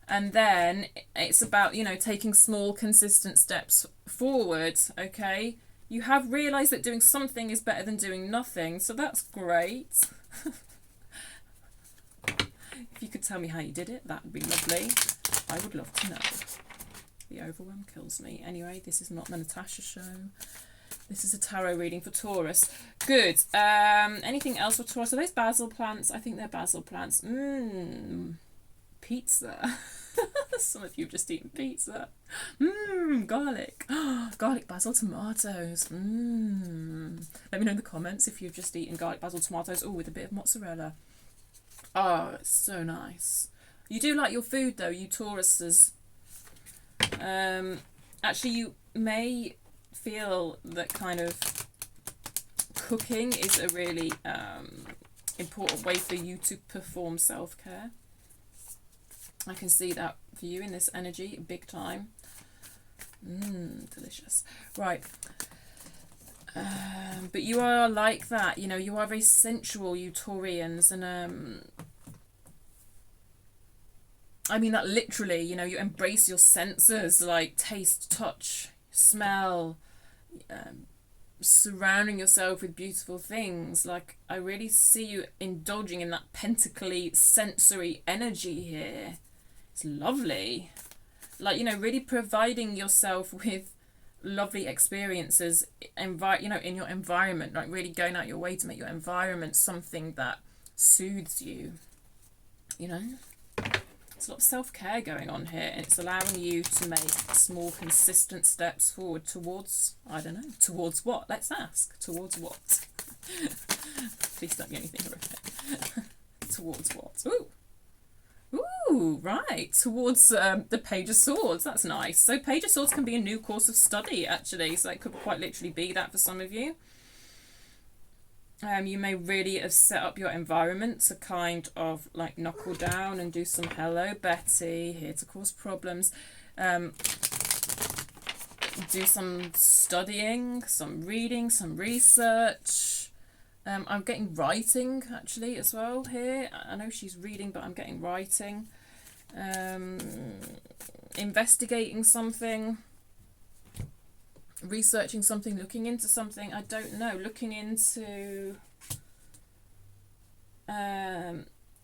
And then it's about, you know, taking small, consistent steps forward, okay? You have realised that doing something is better than doing nothing, so that's great. If you could tell me how you did it, that would be lovely. I would love to know. The overwhelm kills me. Anyway, this is not the Natasha show. This is a tarot reading for Taurus. Good. Anything else for Taurus? Are those basil plants? I think they're basil plants. Pizza. Some of you have just eaten pizza. Garlic. Garlic, basil, tomatoes. Let me know in the comments if you've just eaten garlic, basil, tomatoes. Oh, with a bit of mozzarella. Oh, it's so nice. You do like your food though, you Tauruses. Actually, you may feel that kind of cooking is a really important way for you to perform self-care. I can see that for you in this energy, big time. Delicious. Right. But you are like that, you know, you are very sensual, you Taurians, and I mean that literally, you know, you embrace your senses like taste, touch, smell, surrounding yourself with beautiful things. Like, I really see you indulging in that pentacly sensory energy here. It's lovely. Like, you know, really providing yourself with lovely experiences, you know, in your environment, like really going out your way to make your environment something that soothes you, you know. There's a lot of self-care going on here, and it's allowing you to make small consistent steps forward towards, I don't know, towards what? Let's ask. Towards what? Please don't be anything horrific. Towards what? Ooh, right. Towards the Page of Swords. That's nice. So Page of Swords can be a new course of study, actually. So it could quite literally be that for some of you. You may really have set up your environment to kind of like knuckle down and do some hello Betty, here to cause problems. Do some studying, some reading, some research. I'm getting writing actually as well here. I know she's reading, but I'm getting writing. Investigating something. Researching something, looking into something, I don't know, looking into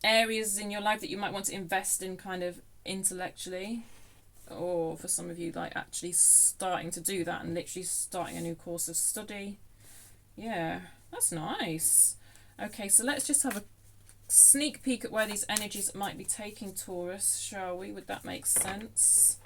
areas in your life that you might want to invest in kind of intellectually, or for some of you like actually starting to do that and literally starting a new course of study. Yeah, that's nice. Okay, so let's just have a sneak peek at where these energies might be taking Taurus, shall we? Would that make sense?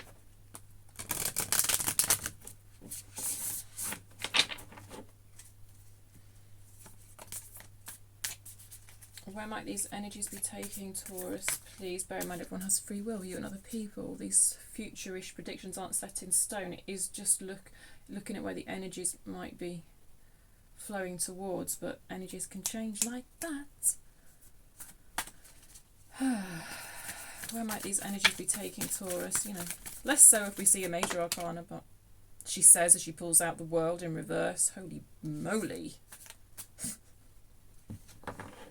Where might these energies be taking Taurus? Please bear in mind everyone has free will, you and other people. These future-ish predictions aren't set in stone. It is just looking at where the energies might be flowing towards, but energies can change like that. Where might these energies be taking Taurus? You know, less so if we see a major arcana, but she says as she pulls out the World in reverse. Holy moly.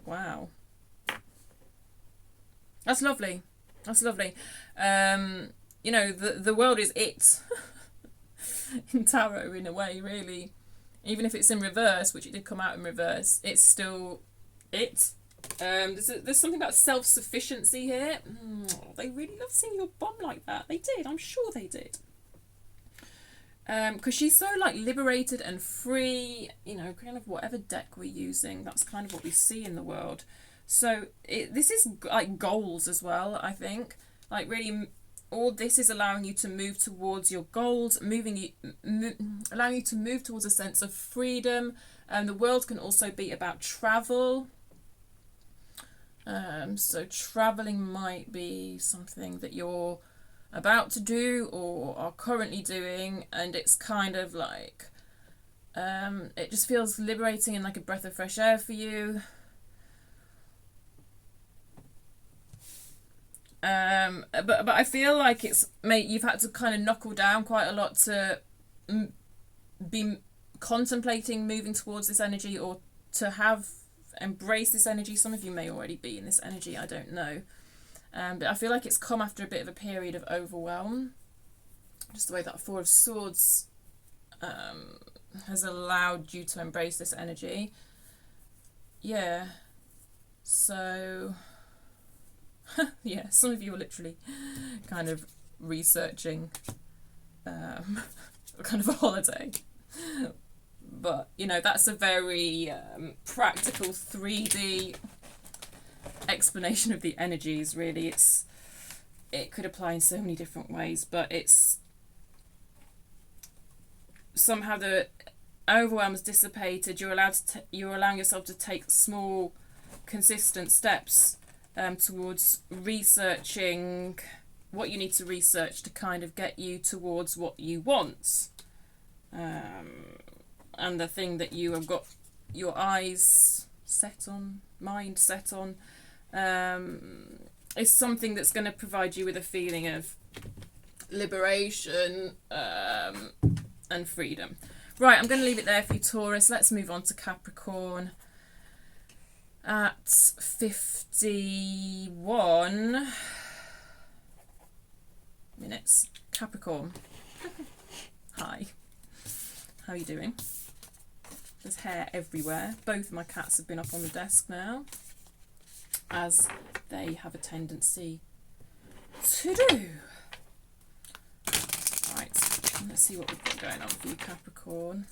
Wow. That's lovely. That's lovely. You know, the World is it in tarot in a way, really. Even if it's in reverse, which it did come out in reverse, it's still it. There's something about self-sufficiency here. They really love seeing your bomb like that. They did. I'm sure they did. Because she's so like liberated and free, you know, kind of whatever deck we're using, that's kind of what we see in the World. So this is like goals as well, I think. Like really, all this is allowing you to move towards your goals, allowing you to move towards a sense of freedom. The World can also be about travel. So traveling might be something that you're about to do or are currently doing, and it's kind of like it just feels liberating and like a breath of fresh air for you. But I feel like you've had to kind of knuckle down quite a lot to be contemplating moving towards this energy, or to have embraced this energy. Some of you may already be in this energy, I don't know. But I feel like it's come after a bit of a period of overwhelm. Just the way that Four of Swords has allowed you to embrace this energy. Yeah. So, yeah, some of you are literally kind of researching kind of a holiday. But, you know, that's a very practical 3D explanation of the energies, really. It could apply in so many different ways, but it's somehow the overwhelm is dissipated. You're allowing yourself to take small, consistent steps towards researching what you need to research to kind of get you towards what you want. And the thing that you have got your eyes set on, mind set on, is something that's going to provide you with a feeling of liberation and freedom. Right, I'm going to leave it there for you, Taurus. Let's move on to Capricorn. At 51 minutes. Capricorn. Hi. How are you doing? There's hair everywhere. Both of my cats have been up on the desk now, as they have a tendency to do. Right, let's see what we've got going on for you, Capricorn.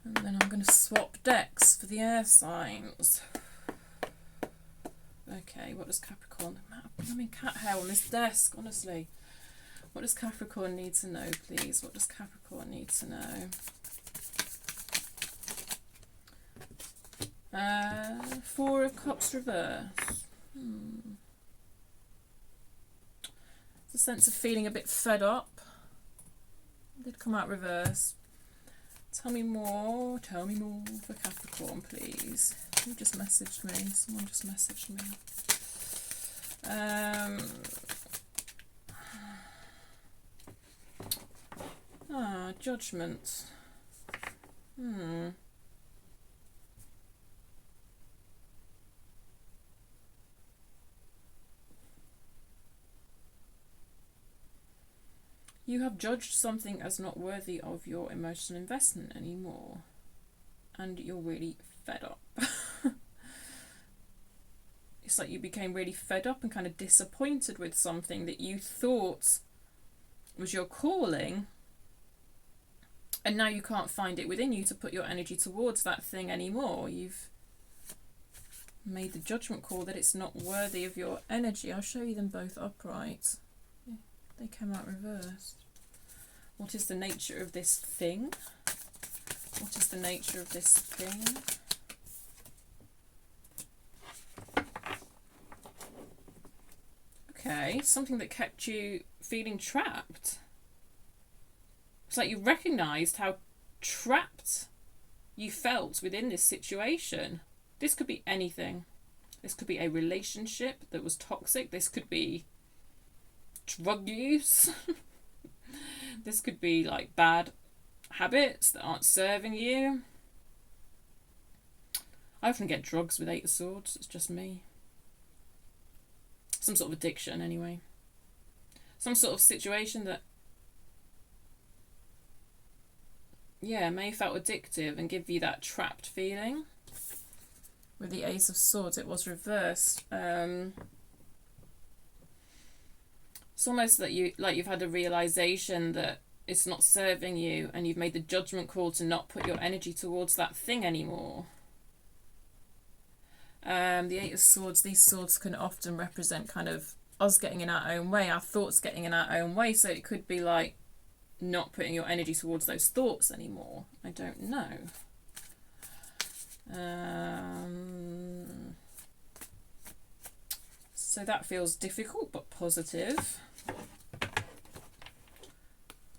And then I'm going to swap decks for the air signs. Okay, what does Capricorn... I mean, cat hair on this desk, honestly. What does Capricorn need to know, please? What does Capricorn need to know? 4 of Cups reverse. It's a sense of feeling a bit fed up. It did come out reverse. Tell me more for Capricorn, please. Who just messaged me? Someone just messaged me. Judgment. You have judged something as not worthy of your emotional investment anymore. And you're really fed up. It's like you became really fed up and kind of disappointed with something that you thought was your calling. And now you can't find it within you to put your energy towards that thing anymore. You've made the judgment call that it's not worthy of your energy. I'll show you them both upright. Yeah, they came out reversed. What is the nature of this thing? What is the nature of this thing? Okay, something that kept you feeling trapped. It's like you recognised how trapped you felt within this situation. This could be anything. This could be a relationship that was toxic. This could be drug use. This could be like bad habits that aren't serving you. I often get drugs with 8 of Swords. It's just me. Some sort of addiction anyway. Some sort of situation that, yeah, may have felt addictive and give you that trapped feeling. With the Ace of Swords, it was reversed. It's almost that you've had a realization that it's not serving you, and you've made the judgment call to not put your energy towards that thing anymore. The 8 of Swords, these swords can often represent kind of us getting in our own way, our thoughts getting in our own way. So it could be like not putting your energy towards those thoughts anymore. I don't know. So that feels difficult but positive.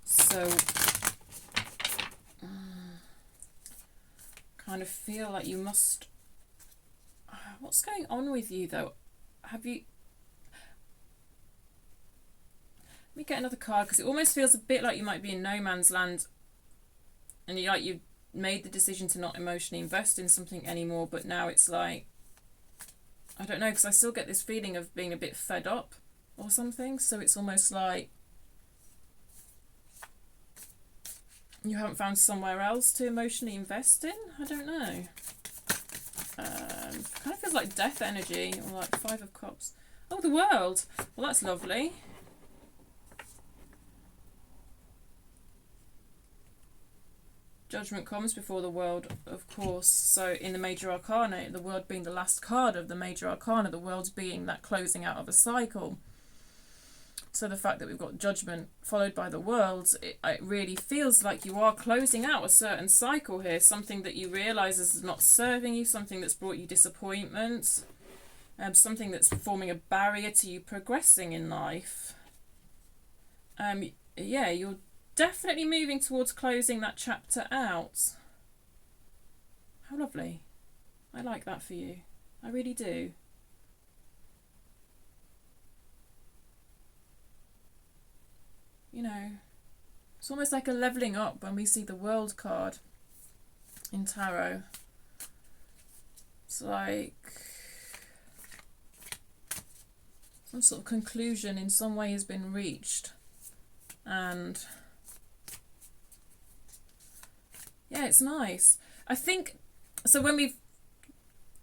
So kind of feel like you must... What's going on with you though? Have you... Let me get another card, because it almost feels a bit like you might be in no man's land, and you've made the decision to not emotionally invest in something anymore, but now it's like, I don't know, because I still get this feeling of being a bit fed up or something. So it's almost like you haven't found somewhere else to emotionally invest in? I don't know. Kind of feels like death energy, or like 5 of Cups. Oh, the World. Well, that's lovely. Judgment comes before the World, of course. So in the Major Arcana, the World being the last card of the Major Arcana, the World being that closing out of a cycle. So the fact that we've got Judgment followed by the World, it really feels like you are closing out a certain cycle here. Something that you realise is not serving you, something that's brought you disappointment, something that's forming a barrier to you progressing in life. Yeah, you're definitely moving towards closing that chapter out. How lovely. I like that for you. I really do. You know, it's almost like a levelling up when we see the World card in tarot. It's like some sort of conclusion in some way has been reached. And yeah, it's nice. I think, so when we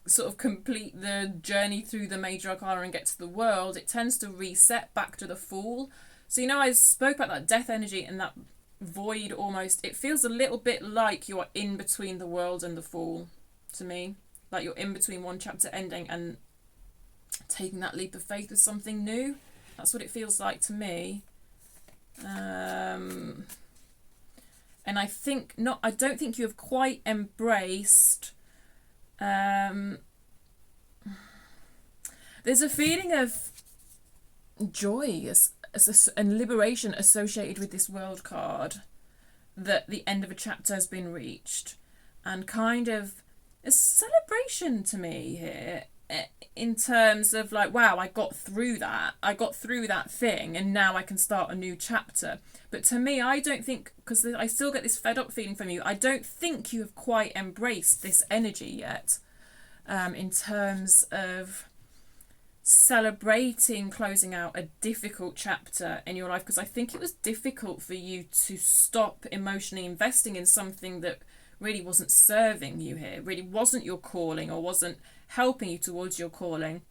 sort of complete the journey through the Major Arcana and get to the World, it tends to reset back to the Fool. So, you know, I spoke about that death energy and that void almost. It feels a little bit like you're in between the World and the Fool to me. Like you're in between one chapter ending and taking that leap of faith with something new. That's what it feels like to me. And I think not. I don't think you have quite embraced. There's a feeling of joy and liberation associated with this World card, that the end of a chapter has been reached, and kind of a celebration to me here, in terms of like, wow, I got through that thing, and now I can start a new chapter. But to me, I don't think, because I still get this fed up feeling from you, I don't think you have quite embraced this energy yet, in terms of celebrating closing out a difficult chapter in your life, because I think it was difficult for you to stop emotionally investing in something that really wasn't serving you here, really wasn't your calling, or wasn't helping you towards your calling.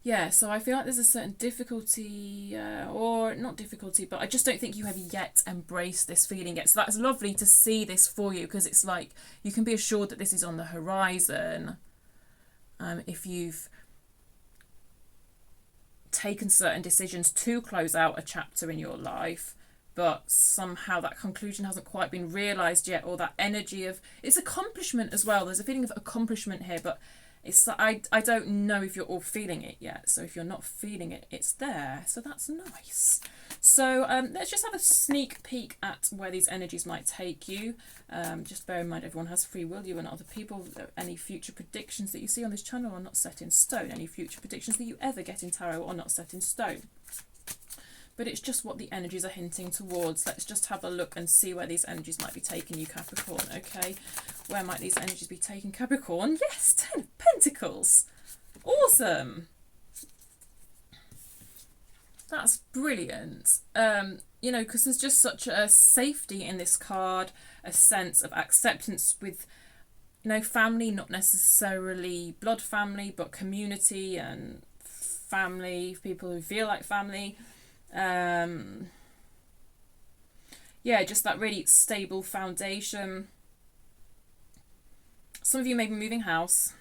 Yeah, so I feel like there's a certain difficulty, or not difficulty, but I just don't think you have yet embraced this feeling yet. So that's lovely to see this for you, because it's like you can be assured that this is on the horizon. If you've taken certain decisions to close out a chapter in your life, but somehow that conclusion hasn't quite been realised yet, or that energy of it's accomplishment as well. There's a feeling of accomplishment here, but it's I don't know if you're all feeling it yet. So if you're not feeling it, it's there. So that's nice. So let's just have a sneak peek at where these energies might take you. Just bear in mind, everyone has free will, you and other people. Any future predictions that you see on this channel are not set in stone. Any future predictions that you ever get in tarot are not set in stone. But it's just what the energies are hinting towards. Let's just have a look and see where these energies might be taking you, Capricorn, okay? Where might these energies be taking Capricorn? Yes, 10 of Pentacles. Awesome. That's brilliant. You know, because there's just such a safety in this card, a sense of acceptance with, you know, family, not necessarily blood family, but community and family, people who feel like family. Yeah, just that really stable foundation. Some of you may be moving house.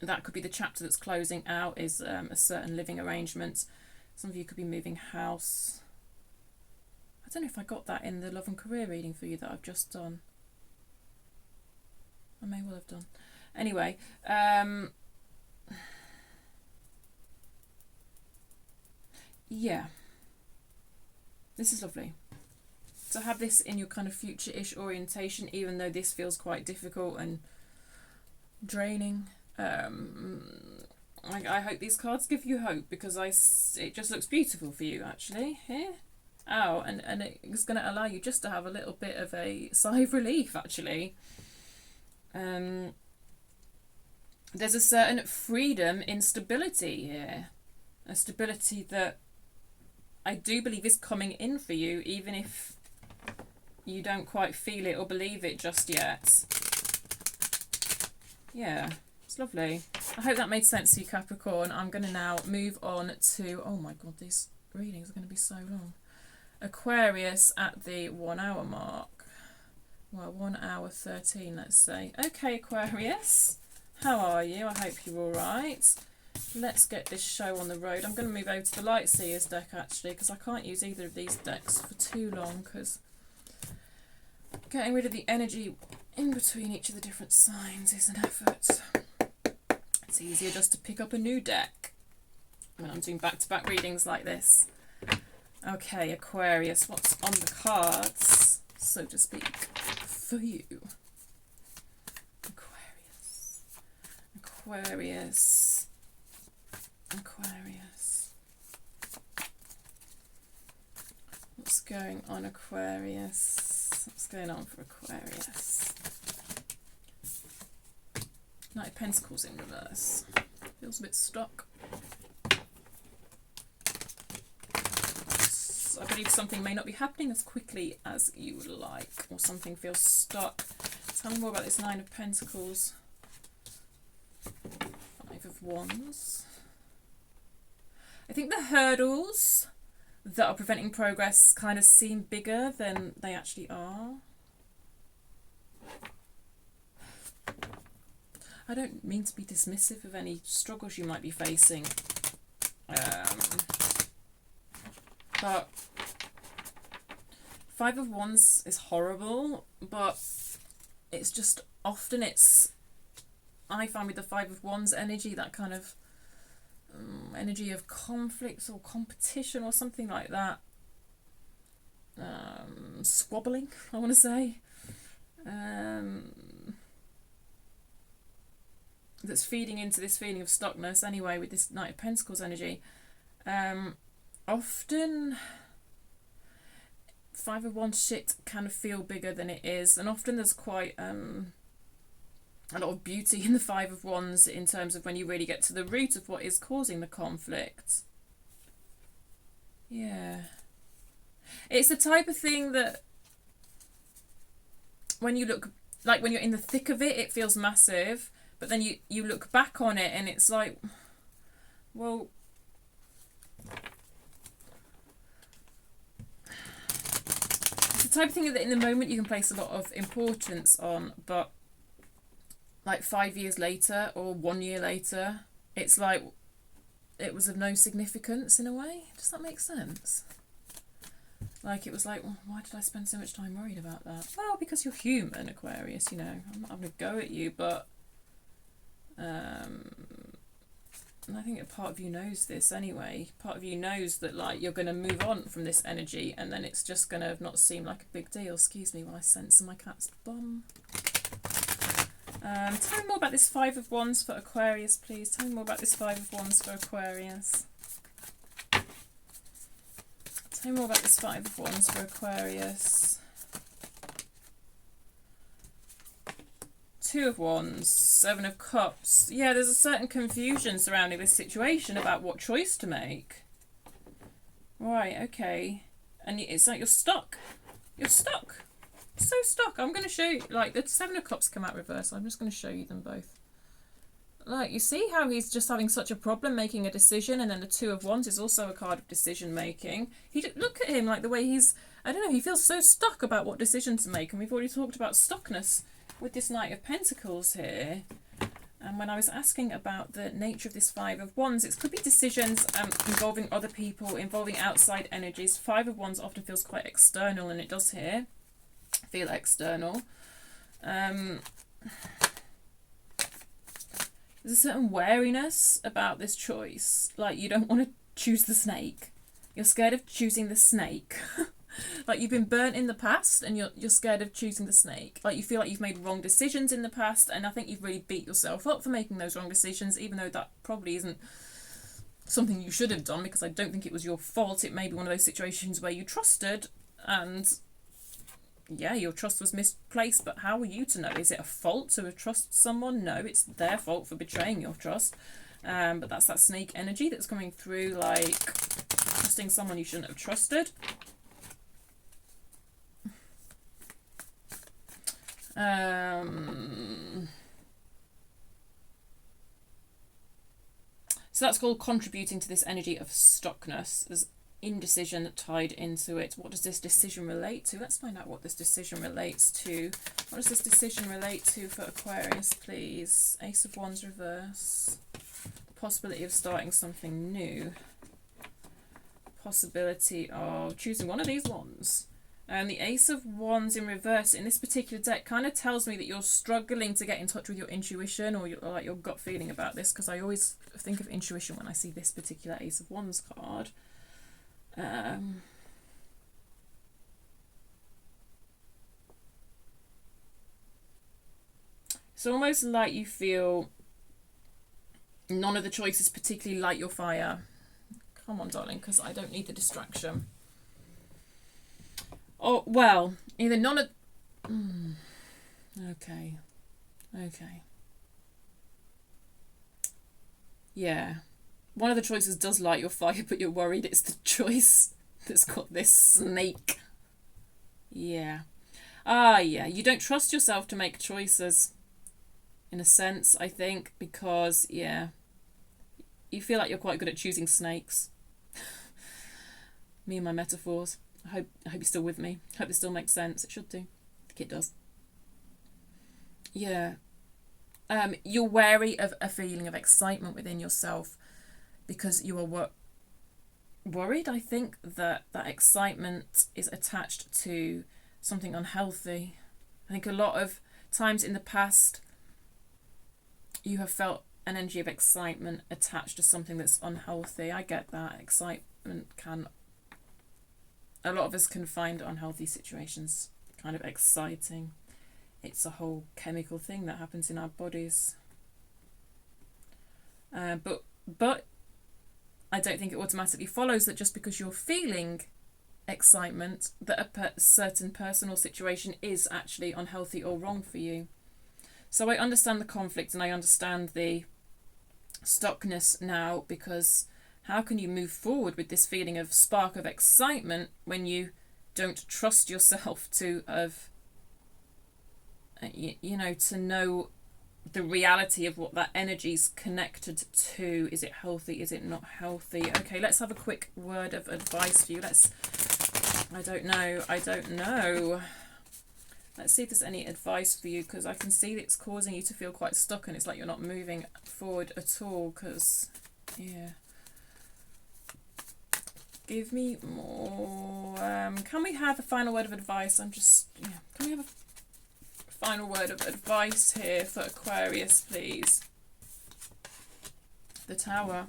That could be the chapter that's closing out, is a certain living arrangement. Some of you could be moving house. I don't know if I got that in the love and career reading for you that I've just done. I may well have done. Anyway, yeah, this is lovely. To have this in your kind of future-ish orientation, even though this feels quite difficult and draining. I hope these cards give you hope, because it just looks beautiful for you actually here. Oh, and it's going to allow you just to have a little bit of a sigh of relief actually. There's a certain freedom in stability here, a stability that I do believe is coming in for you, even if you don't quite feel it or believe it just yet. Yeah, it's lovely. I hope that made sense to you, Capricorn. I'm going to now move on to, oh my god, these readings are going to be so long. Aquarius at the 1 hour mark. Well, 1 hour 13, let's say. Okay, Aquarius, how are you? I hope you're all right. Let's get this show on the road. I'm going to move over to the Light Seers deck, actually, because I can't use either of these decks for too long, because getting rid of the energy in between each of the different signs is an effort. It's easier just to pick up a new deck when I'm doing back-to-back readings like this. Okay, Aquarius, what's on the cards, so to speak, for you? Aquarius. Aquarius. Aquarius. What's going on, Aquarius? What's going on for Aquarius? Knight of Pentacles in reverse. Feels a bit stuck. I believe something may not be happening as quickly as you would like, or something feels stuck. Tell me more about this Nine of Pentacles. 5 of Wands. I think the hurdles that are preventing progress kind of seem bigger than they actually are. I don't mean to be dismissive of any struggles you might be facing. But 5 of Wands is horrible, but it's just often I find with the 5 of Wands energy, that kind of energy of conflict or competition or something like that. Squabbling, I want to say. That's feeding into this feeling of stuckness anyway with this Knight of Pentacles energy. Often 5 of Wands shit kind of feel bigger than it is, and often there's quite a lot of beauty in the 5 of Wands in terms of when you really get to the root of what is causing the conflict. Yeah. It's the type of thing that when you look, like when you're in the thick of it, it feels massive, but then you look back on it and it's like, well, it's the type of thing that in the moment you can place a lot of importance on, but like 5 years later or 1 year later, it's like it was of no significance in a way. Does that make sense? Like it was like, well, why did I spend so much time worried about that? Well, because you're human, Aquarius, you know. I'm not having a go at you, but and I think a part of you knows this anyway. Part of you knows that like you're going to move on from this energy, and then it's just going to not seem like a big deal. Excuse me while I censor my cat's bum. Tell me more about this 5 of Wands for Aquarius, please. Tell me more about this 5 of Wands for Aquarius. Tell me more about this 5 of Wands for Aquarius. 2 of Wands, 7 of Cups. Yeah, there's a certain confusion surrounding this situation about what choice to make. Right, okay. And it's like you're stuck. You're stuck. So stuck. I'm going to show you, like, the 7 of Cups come out reverse. I'm just going to show you them both. Like, you see how he's just having such a problem making a decision, and then the 2 of Wands is also a card of decision making. Look at him, like the way he's, I don't know, he feels so stuck about what decision to make, and we've already talked about stuckness with this Knight of Pentacles here. And when I was asking about the nature of this 5 of Wands, it could be decisions involving other people, involving outside energies. 5 of Wands often feels quite external, and it does here feel external. There's a certain wariness about this choice. Like, you don't want to choose the snake. You're scared of choosing the snake. Like, you've been burnt in the past and you're scared of choosing the snake. Like, you feel like you've made wrong decisions in the past, and I think you've really beat yourself up for making those wrong decisions, even though that probably isn't something you should have done, because I don't think it was your fault. It may be one of those situations where you trusted and yeah, your trust was misplaced, but how are you to know? Is it a fault to have trusted someone? No, it's their fault for betraying your trust. But that's that snake energy that's coming through, like trusting someone you shouldn't have trusted. So that's called contributing to this energy of stuckness. There's indecision tied into it. What does this decision relate to? Let's find out what this decision relates to. What does this decision relate to for Aquarius, please? Ace of Wands reverse. Possibility of starting something new. Possibility of choosing one of these wands. And the Ace of Wands in reverse in this particular deck kind of tells me that you're struggling to get in touch with your intuition or like your gut feeling about this, because I always think of intuition when I see this particular Ace of Wands card. It's almost like you feel none of the choices particularly light your fire. Come on, darling, because I don't need the distraction. Oh, well, either none of... Okay. Yeah. One of the choices does light your fire, but you're worried it's the choice that's got this snake. Yeah. Yeah. You don't trust yourself to make choices, in a sense, I think, because, yeah, you feel like you're quite good at choosing snakes. Me and my metaphors. I hope you're still with me. I hope this still makes sense. It should do. I think it does. Yeah. You're wary of a feeling of excitement within yourself because you are worried, I think, that excitement is attached to something unhealthy. I think a lot of times in the past you have felt an energy of excitement attached to something that's unhealthy. I get that. Excitement can... A lot of us can find unhealthy situations kind of exciting. It's a whole chemical thing that happens in our bodies. But I don't think it automatically follows that just because you're feeling excitement that a certain person or situation is actually unhealthy or wrong for you. So I understand the conflict and I understand the stuckness now, because how can you move forward with this feeling of spark of excitement when you don't trust yourself to have, to know the reality of what that energy's connected to? Is it healthy? Is it not healthy? Okay, let's have a quick word of advice for you. I don't know. Let's see if there's any advice for you, because I can see that it's causing you to feel quite stuck and it's like you're not moving forward at all, because, yeah. Give me more. Can we have a final word of advice? Can we have a final word of advice here for Aquarius, please? The Tower.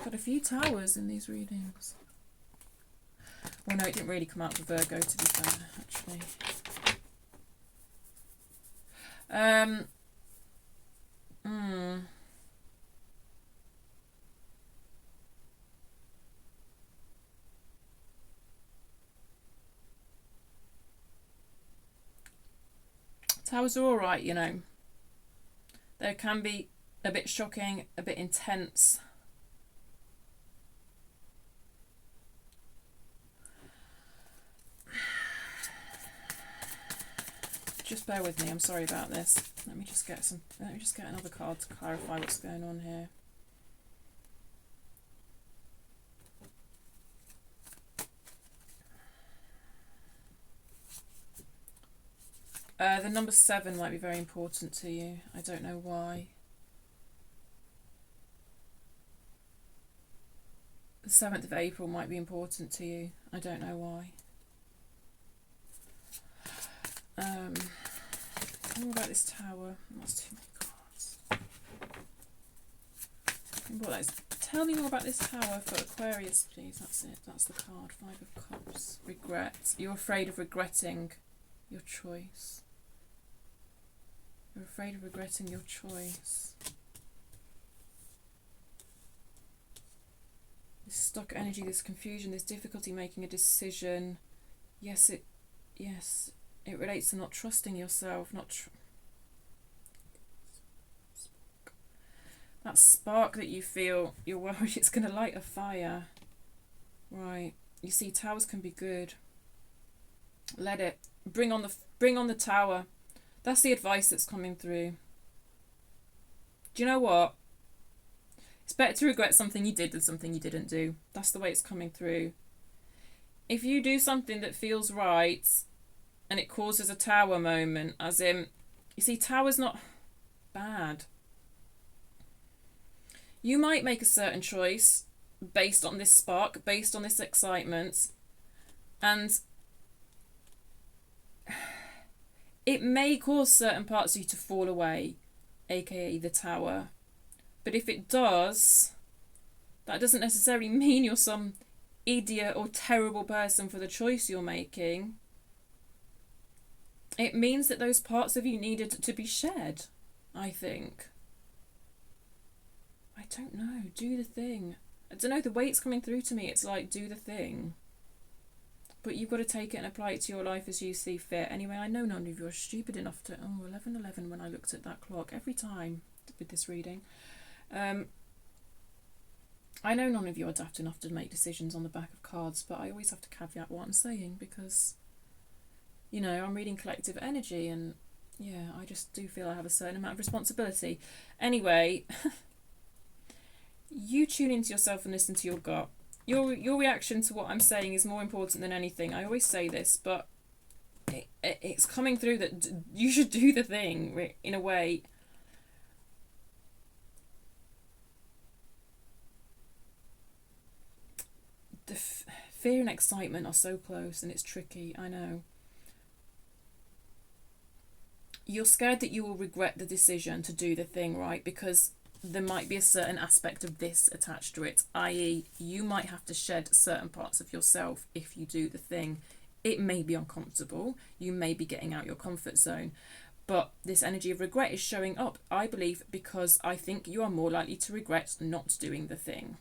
Got a few towers in these readings. Well, no, it didn't really come out for Virgo, to be fair, actually. Towers are alright, They can be a bit shocking, a bit intense. Just bear with me, I'm sorry about this. Let me just get another card to clarify what's going on here. The number 7 might be very important to you. I don't know why. The 7th of April might be important to you. I don't know why. Tell me about this tower. That's too many cards. Tell me more about this tower for Aquarius, please. That's it. That's the card. 5 of Cups. Regret. You're afraid of regretting your choice. You're afraid of regretting your choice. This stuck energy, this confusion, this difficulty making a decision. Yes, it relates to not trusting yourself, That spark that you feel, you're worried it's going to light a fire. Right. You see, towers can be good. Let it. Bring on the tower. That's the advice that's coming through. Do you know what? It's better to regret something you did than something you didn't do. That's the way it's coming through. If you do something that feels right and it causes a tower moment, as in, you see, tower's not bad. You might make a certain choice based on this spark, based on this excitement, and it may cause certain parts of you to fall away, aka the tower. But if it does, that doesn't necessarily mean you're some idiot or terrible person for the choice you're making. It means that those parts of you needed to be shed, I think. I don't know. Do the thing. I don't know, the way it's coming through to me, it's like, do the thing. But you've got to take it and apply it to your life as you see fit. Anyway, I know none of you are stupid enough to... Oh, 11:11 when I looked at that clock. Every time with this reading. I know none of you are daft enough to make decisions on the back of cards, but I always have to caveat what I'm saying because, you know, I'm reading collective energy and, yeah, I just do feel I have a certain amount of responsibility. Anyway, you tune into yourself and listen to your gut. Your reaction to what I'm saying is more important than anything. I always say this, but it's coming through that you should do the thing in a way. The fear and excitement are so close and it's tricky, I know. You're scared that you will regret the decision to do the thing, right? Because there might be a certain aspect of this attached to it, i.e. you might have to shed certain parts of yourself if you do the thing. It may be uncomfortable, you may be getting out your comfort zone, but this energy of regret is showing up, I believe, because I think you are more likely to regret not doing the thing.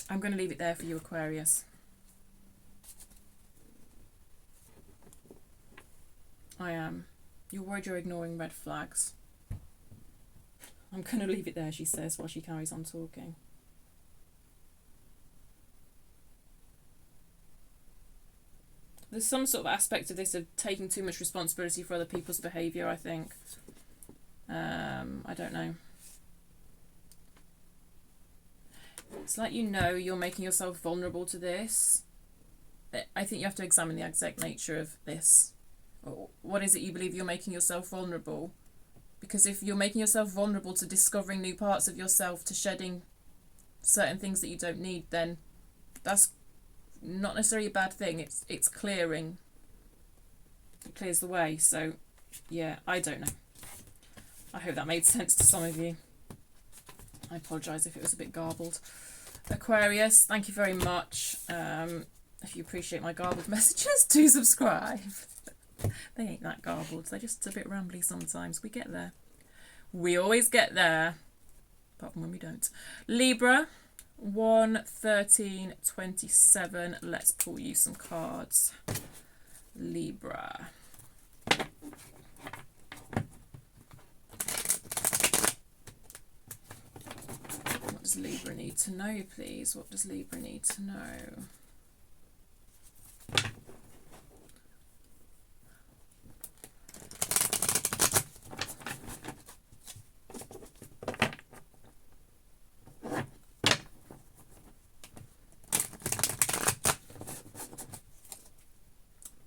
I'm going to leave it there for you, Aquarius. I am. You're worried you're ignoring red flags. I'm going to leave it there, she says, while she carries on talking. There's some sort of aspect of this of taking too much responsibility for other people's behaviour, I think. I don't know. It's like, you know, you're making yourself vulnerable to this. I think you have to examine the exact nature of this. What is it you believe you're making yourself vulnerable? Because if you're making yourself vulnerable to discovering new parts of yourself, to shedding certain things that you don't need, then that's not necessarily a bad thing. It's clearing. It clears the way. So, yeah, I don't know. I hope that made sense to some of you. I apologise if it was a bit garbled. Aquarius, thank you very much. If you appreciate my garbled messages, do subscribe. They ain't that garbled. They're just a bit rambly sometimes. We get there. We always get there. Apart from when we don't. Libra, 1/13/27. Let's pull you some cards. Libra. What does Libra need to know, please? What does Libra need to know?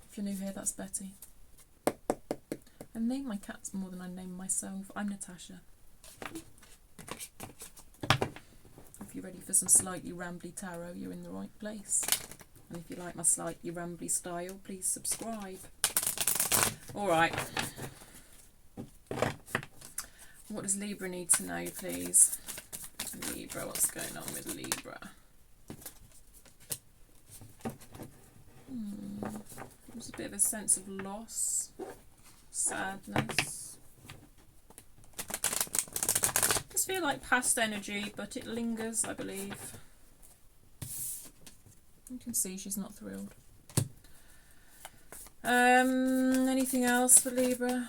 If you're new here, that's Betty. I name my cats more than I name myself. I'm Natasha. If you're ready for some slightly rambly tarot, you're in the right place. And if you like my slightly rambly style, please subscribe. Alright. What does Libra need to know, please? Libra, what's going on with Libra? There's a bit of a sense of loss, sadness. Just feel like past energy, but it lingers, I believe. You can see she's not thrilled. Anything else for Libra?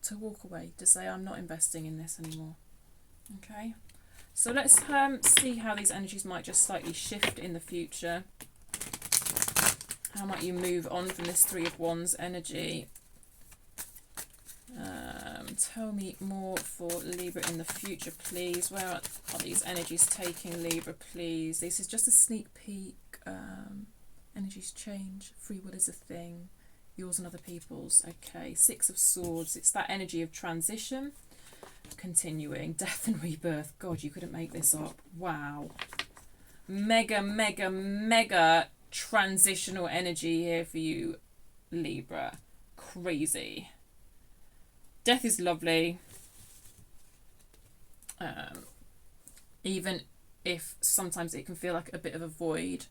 to walk away, to say, I'm not investing in this anymore. Okay, so let's see how these energies might just slightly shift in the future. How might you move on from this Three of Wands energy? Tell me more for Libra in the future, please. Where are these energies taking Libra, please? This is just a sneak peek. Energies change. Free will is a thing. Yours and other people's. Okay, Six of Swords. It's that energy of transition. Continuing. Death and rebirth. God, you couldn't make this up. Wow. Mega, mega, mega transitional energy here for you, Libra. Crazy. Death is lovely. Even if sometimes it can feel like a bit of a void.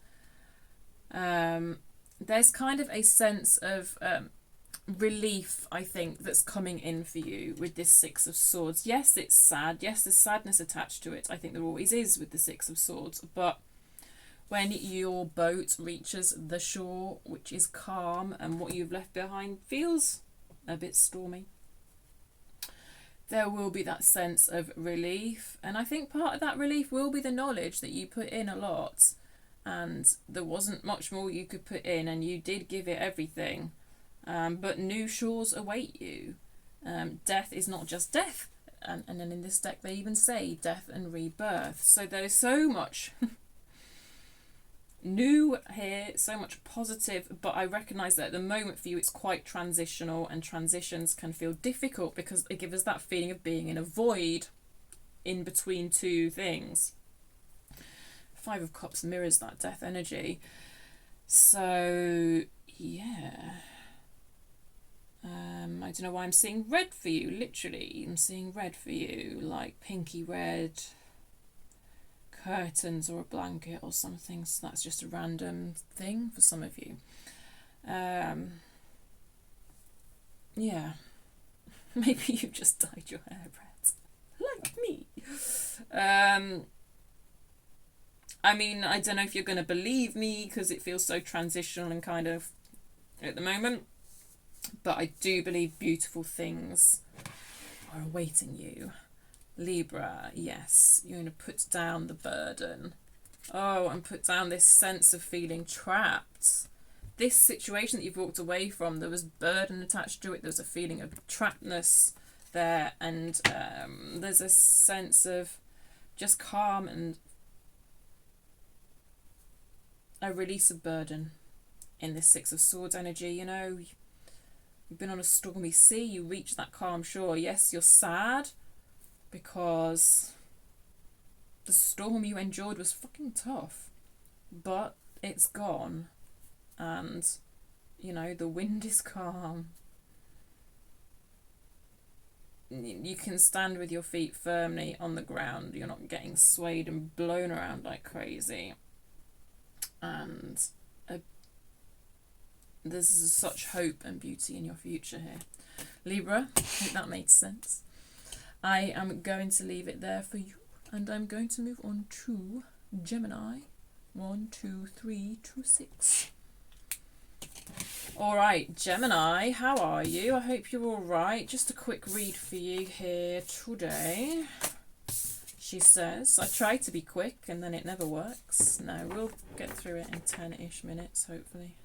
There's kind of a sense of relief, I think, that's coming in for you with this Six of Swords. Yes, it's sad. Yes, there's sadness attached to it. I think there always is with the Six of Swords. But when your boat reaches the shore, which is calm, and what you've left behind feels a bit stormy, there will be that sense of relief. And I think part of that relief will be the knowledge that you put in a lot and there wasn't much more you could put in, and you did give it everything. But new shores await you. Death is not just death. And then in this deck they even say death and rebirth. So there's so much new here, so much positive, but I recognise that at the moment for you it's quite transitional, and transitions can feel difficult because they give us that feeling of being in a void in between two things. Five of Cups mirrors that death energy. So yeah, I don't know why I'm seeing red for you. Literally I'm seeing red for you, like pinky red curtains or a blanket or something. So that's just a random thing for some of you. Yeah, maybe you've just dyed your hair red like me. I mean, I don't know if you're going to believe me because it feels so transitional and kind of at the moment, but I do believe beautiful things are awaiting you, Libra. Yes, you're going to put down the burden. Oh, and put down this sense of feeling trapped. This situation that you've walked away from, there was burden attached to it. There was a feeling of trappedness there, and there's a sense of just calm and a release of burden in this Six of Swords energy. You know, you've been on a stormy sea, you reach that calm shore. Yes, you're sad because the storm you endured was fucking tough, but it's gone, and you know, the wind is calm. You can stand with your feet firmly on the ground. You're not getting swayed and blown around like crazy. And there's such hope and beauty in your future here, Libra. I think that made sense. I am going to leave it there for you, and I'm going to move on to Gemini. 1, 2, 3, 2, 6. Alright, Gemini, how are you? I hope you're alright. Just a quick read for you here today. She says, I try to be quick and then it never works. No, we'll get through it in 10-ish minutes, hopefully.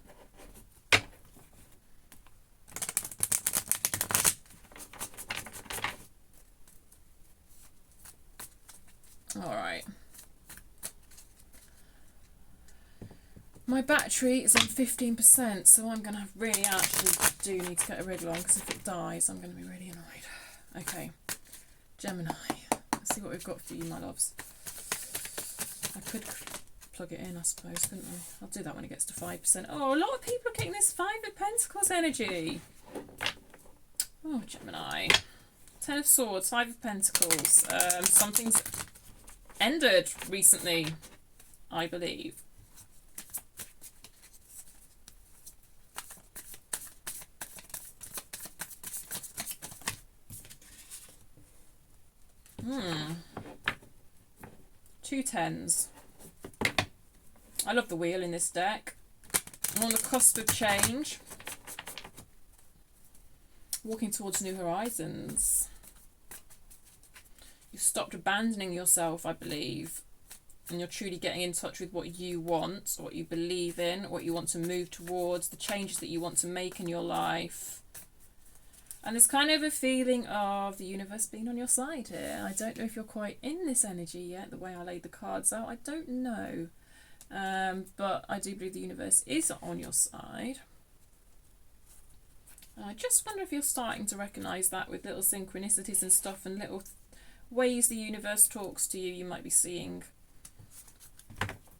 Alright. My battery is on 15%, so I'm going to really actually do need to get a wriggle on, because if it dies, I'm going to be really annoyed. Okay, Gemini. Let's see what we've got for you, my loves. I could plug it in, I suppose, couldn't I? I'll do that when it gets to 5%. Oh, a lot of people are getting this Five of Pentacles energy. Oh, Gemini. 10 of Swords, Five of Pentacles. Something's ended recently, I believe. Two tens. I love the wheel in this deck. I'm on the cusp of change. Walking towards new horizons. You've stopped abandoning yourself, I believe. And you're truly getting in touch with what you want, what you believe in, what you want to move towards, the changes that you want to make in your life. And there's kind of a feeling of the universe being on your side here. I don't know if you're quite in this energy yet, the way I laid the cards out. I don't know. But I do believe the universe is on your side. And I just wonder if you're starting to recognise that with little synchronicities and stuff and little ways the universe talks to you. You might be seeing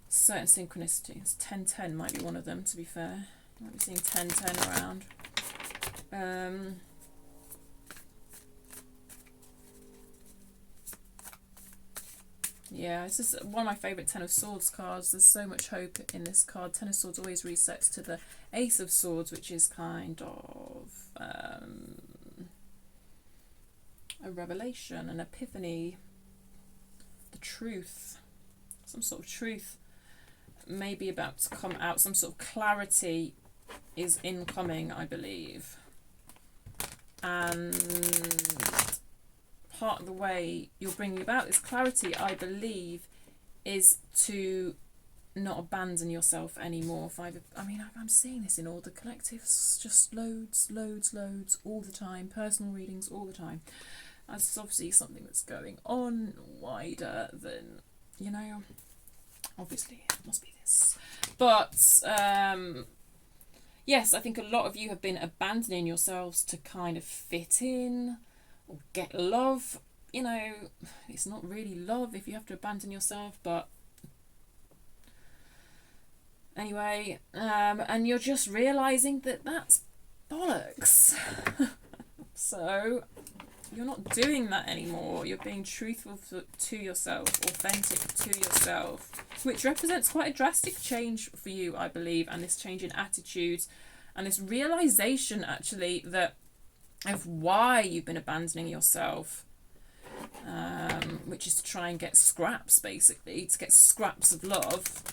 certain synchronicities. 10-10 might be one of them, to be fair. You might be seeing 10-10 around. Yeah, this is one of my favourite Ten of Swords cards. There's so much hope in this card. Ten of Swords always resets to the Ace of Swords, which is kind of a revelation, an epiphany, the truth, some sort of truth may be about to come out, some sort of clarity is incoming, I believe. And part of the way you're bringing about this clarity, I believe, is to not abandon yourself anymore. I'm seeing this in all the collectives, just loads all the time, personal readings all the time. That's obviously something that's going on wider than, obviously it must be this. But yes, I think a lot of you have been abandoning yourselves to kind of fit in or get love. It's not really love if you have to abandon yourself, but anyway, and you're just realising that that's bollocks. So you're not doing that anymore. You're being truthful to yourself, authentic to yourself, which represents quite a drastic change for you, I believe, and this change in attitudes and this realisation, actually, that of why you've been abandoning yourself, which is to try and get scraps, basically, to get scraps of love,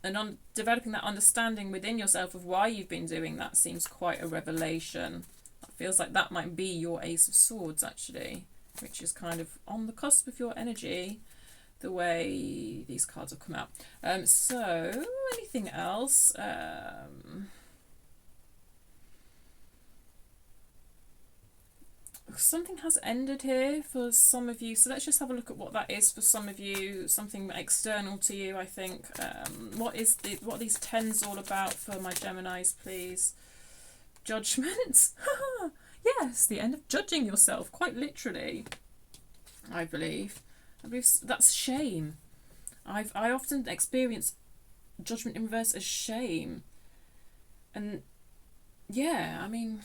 and on developing that understanding within yourself of why you've been doing that seems quite a revelation. It feels like that might be your Ace of Swords, actually, which is kind of on the cusp of your energy, the way these cards have come out. So, anything else? Something has ended here for some of you, so let's just have a look at what that is for some of you. Something external to you, I think. What are these tens all about for my Geminis, please? Judgment. Yes, the end of judging yourself, quite literally, I believe. That's shame. I often experience judgment in reverse as shame, and yeah, I mean,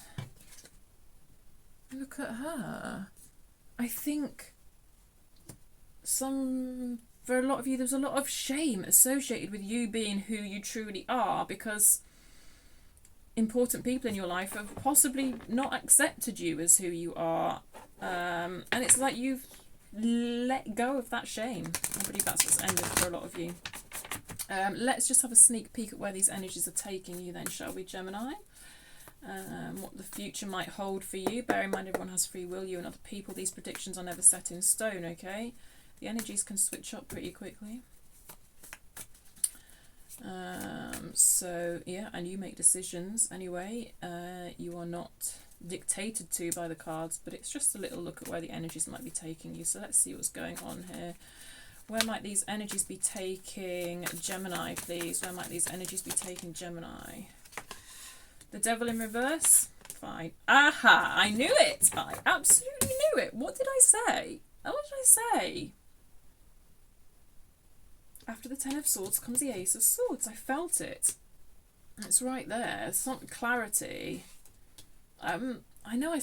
look at her. I think for a lot of you, there's a lot of shame associated with you being who you truly are, because important people in your life have possibly not accepted you as who you are, and it's like you've let go of that shame. I believe that's what's ended for a lot of you. Let's just have a sneak peek at where these energies are taking you then, shall we, Gemini? What the future might hold for you. Bear in mind, everyone has free will, you and other people. These predictions are never set in stone, okay? The energies can switch up pretty quickly. So, yeah, and you make decisions anyway. You are not dictated to by the cards, but it's just a little look at where the energies might be taking you. So let's see what's going on here. Where might these energies be taking Gemini, please? Where might these energies be taking Gemini? The Devil in reverse? Fine. Aha! I knew it! I absolutely knew it! What did I say? What did I say? After the Ten of Swords comes the Ace of Swords. I felt it. It's right there. Some clarity. I know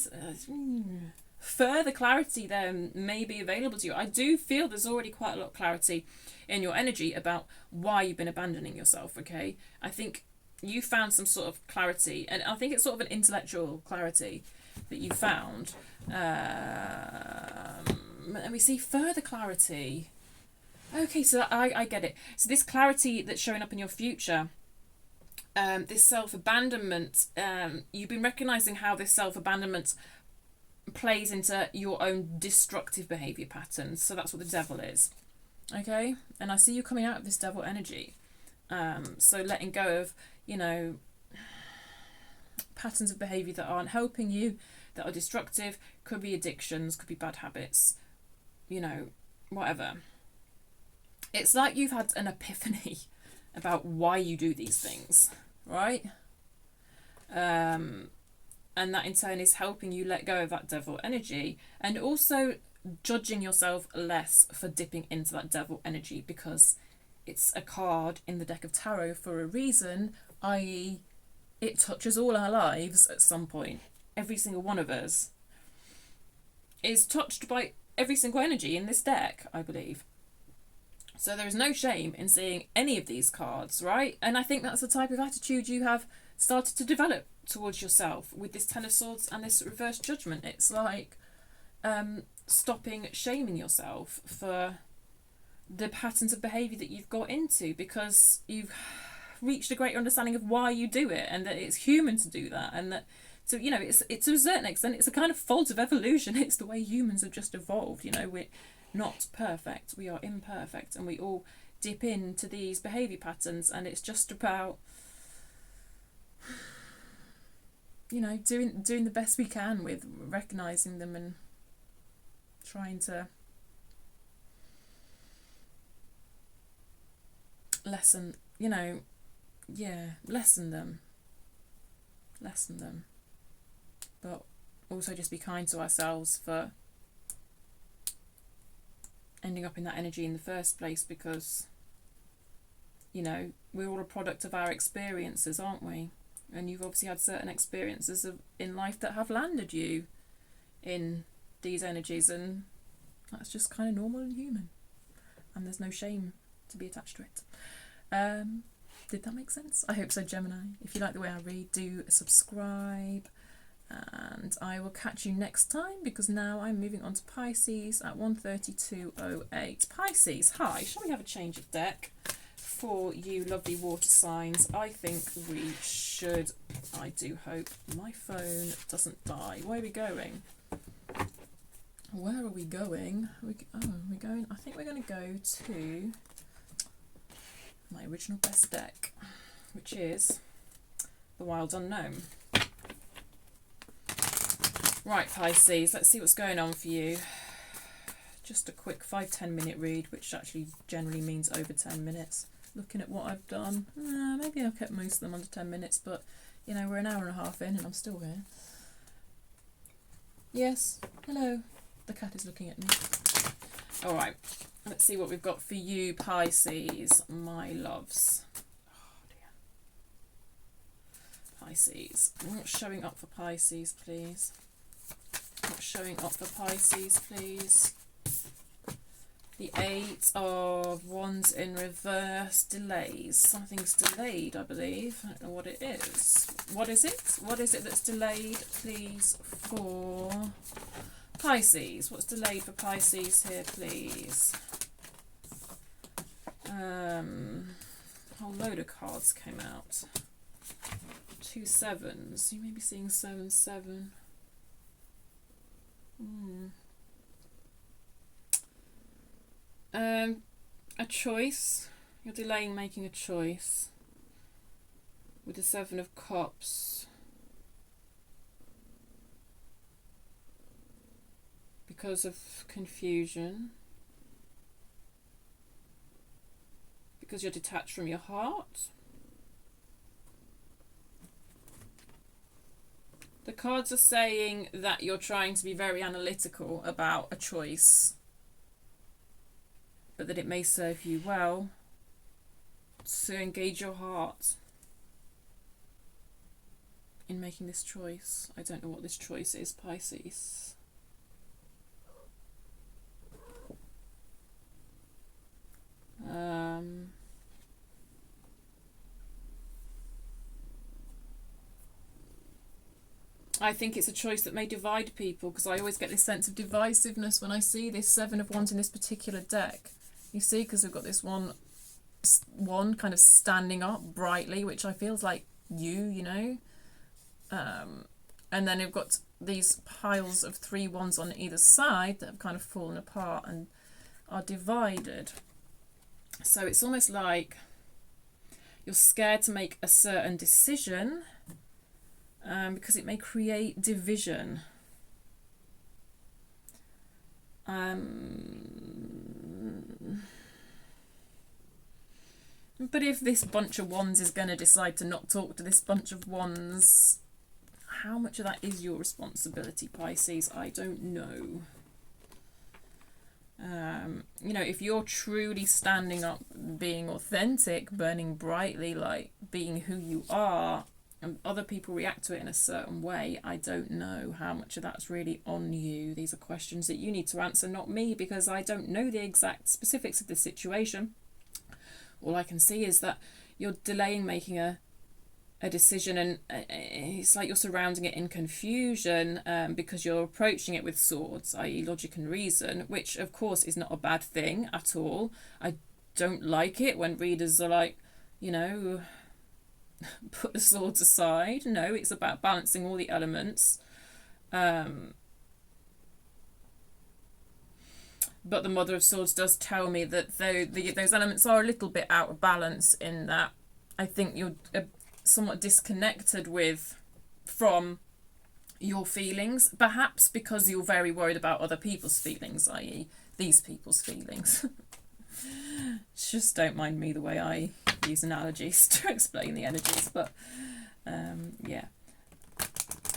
further clarity then may be available to you. I do feel there's already quite a lot of clarity in your energy about why you've been abandoning yourself, okay? I think you found some sort of clarity, and I think it's sort of an intellectual clarity that you found. And we see further clarity. Okay, so I get it. So this clarity that's showing up in your future, this self-abandonment, you've been recognizing how this self-abandonment plays into your own destructive behavior patterns. So that's what the devil is. Okay, and I see you coming out of this devil energy. So letting go of, you know, patterns of behavior that aren't helping you, that are destructive. Could be addictions, could be bad habits, you know, whatever. It's like you've had an epiphany about why you do these things, right? And that in turn is helping you let go of that devil energy, and also judging yourself less for dipping into that devil energy, because it's a card in the deck of tarot for a reason, i.e. it touches all our lives at some point. Every single one of us is touched by every single energy in this deck, I believe. So there is no shame in seeing any of these cards, right? And I think that's the type of attitude you have started to develop towards yourself with this Ten of Swords and this reverse judgment. It's like stopping shaming yourself for the patterns of behaviour that you've got into, because you've reached a greater understanding of why you do it, and that it's human to do that, and that, so, you know, it's to a certain extent it's a kind of fault of evolution. It's the way humans have just evolved. You know, we're not perfect, we are imperfect, and we all dip into these behaviour patterns, and it's just about, you know, doing the best we can with recognising them and trying to lessen, you know, lessen them, but also just be kind to ourselves for ending up in that energy in the first place, because, you know, we're all a product of our experiences, aren't we? And you've obviously had certain experiences in life that have landed you in these energies, and that's just kind of normal and human, and there's no shame to be attached to it. Did that make sense? I hope so, Gemini. If you like the way I read, do subscribe, and I will catch you next time, because now I'm moving on to Pisces at 1:32:08. Pisces, hi, shall we have a change of deck for you lovely water signs? I think we should. I do hope my phone doesn't die. Where are we going? Where are we going? We're going, I think we're going to go to my original best deck, which is the Wild Unknown. Right, Pisces, let's see what's going on for you. Just a quick 5-10 minute read, which actually generally means over 10 minutes. Looking at what I've done, maybe I've kept most of them under 10 minutes, but, you know, we're an hour and a half in and I'm still here. Yes, hello. The cat is looking at me. All right, let's see what we've got for you, Pisces, my loves. Oh dear. Pisces, not showing up for Pisces, please. Not showing up for Pisces, please. The 8 of Wands in reverse, delays. Something's delayed, I believe. I don't know what it is. What is it? What is it that's delayed, please, for Pisces? What's delayed for Pisces here, please? A whole load of cards came out. 2 sevens. You may be seeing 7-7. A choice. You're delaying making a choice with the 7 of Cups, because of confusion, because you're detached from your heart. The cards are saying that you're trying to be very analytical about a choice, but that it may serve you well to engage your heart in making this choice. I don't know what this choice is, Pisces. I think it's a choice that may divide people, because I always get this sense of divisiveness when I see this 7 of Wands in this particular deck. You see, because we've got this one one kind of standing up brightly, which I feels like you know. And then we've got these piles of 3 wands on either side that have kind of fallen apart and are divided. So it's almost like you're scared to make a certain decision because it may create division. But if this bunch of wands is going to decide to not talk to this bunch of wands, how much of that is your responsibility, Pisces? I don't know. You know, if you're truly standing up, being authentic, burning brightly, like being who you are, and other people react to it in a certain way, I don't know how much of that's really on you. These are questions that you need to answer, not me, because I don't know the exact specifics of this situation. All I can see is that you're delaying making a decision, and it's like you're surrounding it in confusion because you're approaching it with swords, i.e. logic and reason, which of course is not a bad thing at all. I don't like it when readers are like, you know, put the swords aside. No, it's about balancing all the elements. But the Mother of Swords does tell me that though those elements are a little bit out of balance, in that I think you're somewhat disconnected from your feelings, perhaps because you're very worried about other people's feelings, i.e. these people's feelings. Just don't mind me the way I use analogies to explain the energies, but yeah.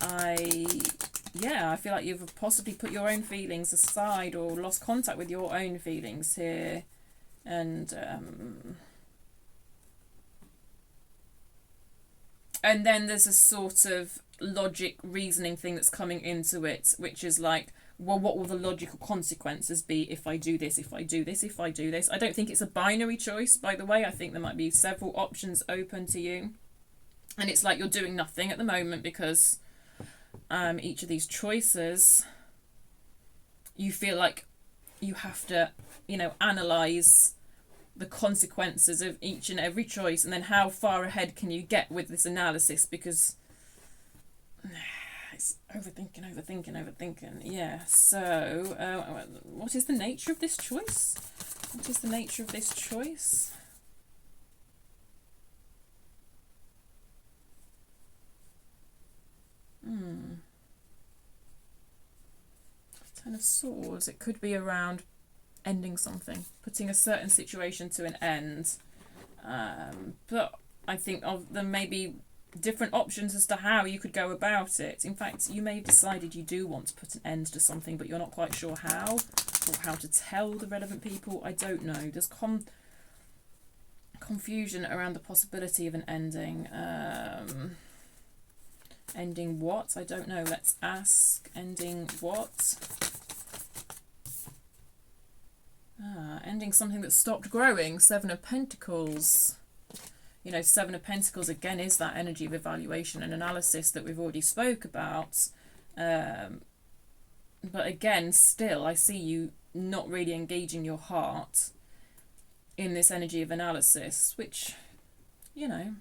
I feel like you've possibly put your own feelings aside or lost contact with your own feelings here. And then there's a sort of logic reasoning thing that's coming into it, which is like, well, what will the logical consequences be if I do this, if I do this, if I do this? I don't think it's a binary choice, by the way. I think there might be several options open to you. And it's like you're doing nothing at the moment because each of these choices, you feel like you have to, you know, analyse the consequences of each and every choice, and then how far ahead can you get with this analysis, because it's overthinking. Yeah, so what is the nature of this choice? What is the nature of this choice? Ten of Swords. It could be around ending something, putting a certain situation to an end. But I think there may be different options as to how you could go about it. In fact, you may have decided you do want to put an end to something, but you're not quite sure how, or how to tell the relevant people. I don't know. There's confusion around the possibility of an ending. Ending what? I don't know. Let's ask. Ending what? Ending something that stopped growing. 7 of Pentacles. You know, 7 of Pentacles again is that energy of evaluation and analysis that we've already spoke about. But again, still, I see you not really engaging your heart in this energy of analysis, which, you know,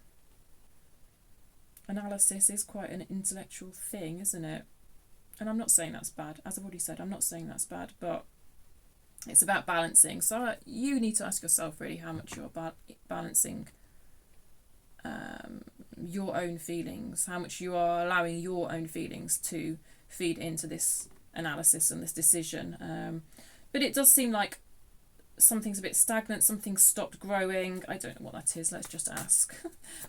analysis is quite an intellectual thing, isn't it? And I'm not saying that's bad. As I've already said, I'm not saying that's bad, but it's about balancing. So you need to ask yourself really how much you're balancing your own feelings, how much you are allowing your own feelings to feed into this analysis and this decision. But it does seem like something's a bit stagnant, something's stopped growing. I don't know what that is. Let's just ask.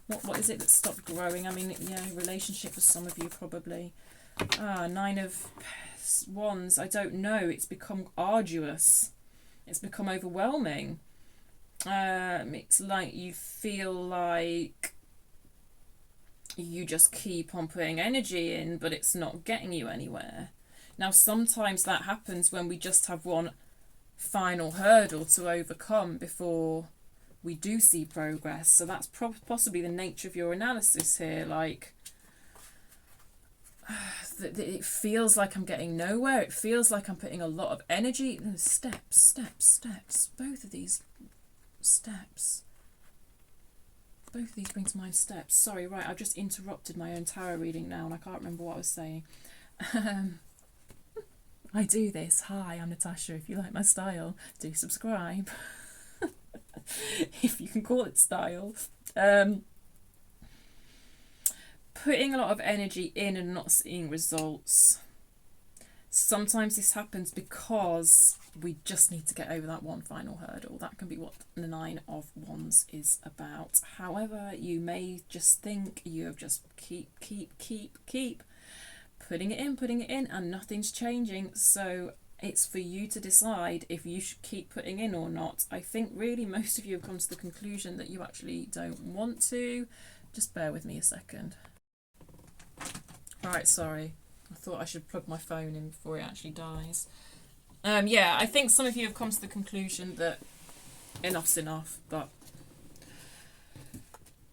What is it that stopped growing? I mean, yeah, relationship for some of you probably. 9 of Wands. I don't know. It's become arduous. It's become overwhelming. It's like you feel like you just keep on putting energy in, but it's not getting you anywhere. Now, sometimes that happens when we just have one final hurdle to overcome before we do see progress. So that's possibly the nature of your analysis here. Like, it feels like I'm getting nowhere. It feels like I'm putting a lot of energy. Steps. Both of these steps. Both of these bring to mind steps. Sorry, right, I've just interrupted my own tarot reading now and I can't remember what I was saying. I do this. Hi, I'm Natasha. If you like my style, do subscribe. If you can call it style. Putting a lot of energy in and not seeing results. Sometimes this happens because we just need to get over that one final hurdle. That can be what the Nine of Wands is about. However, you may just think you have just keep putting it in and nothing's changing. So it's for you to decide if you should keep putting in or not. I think really most of you have come to the conclusion that you actually don't want to. Just bear with me a second. Right, sorry. I thought I should plug my phone in before it actually dies. Yeah, I think some of you have come to the conclusion that enough's enough, but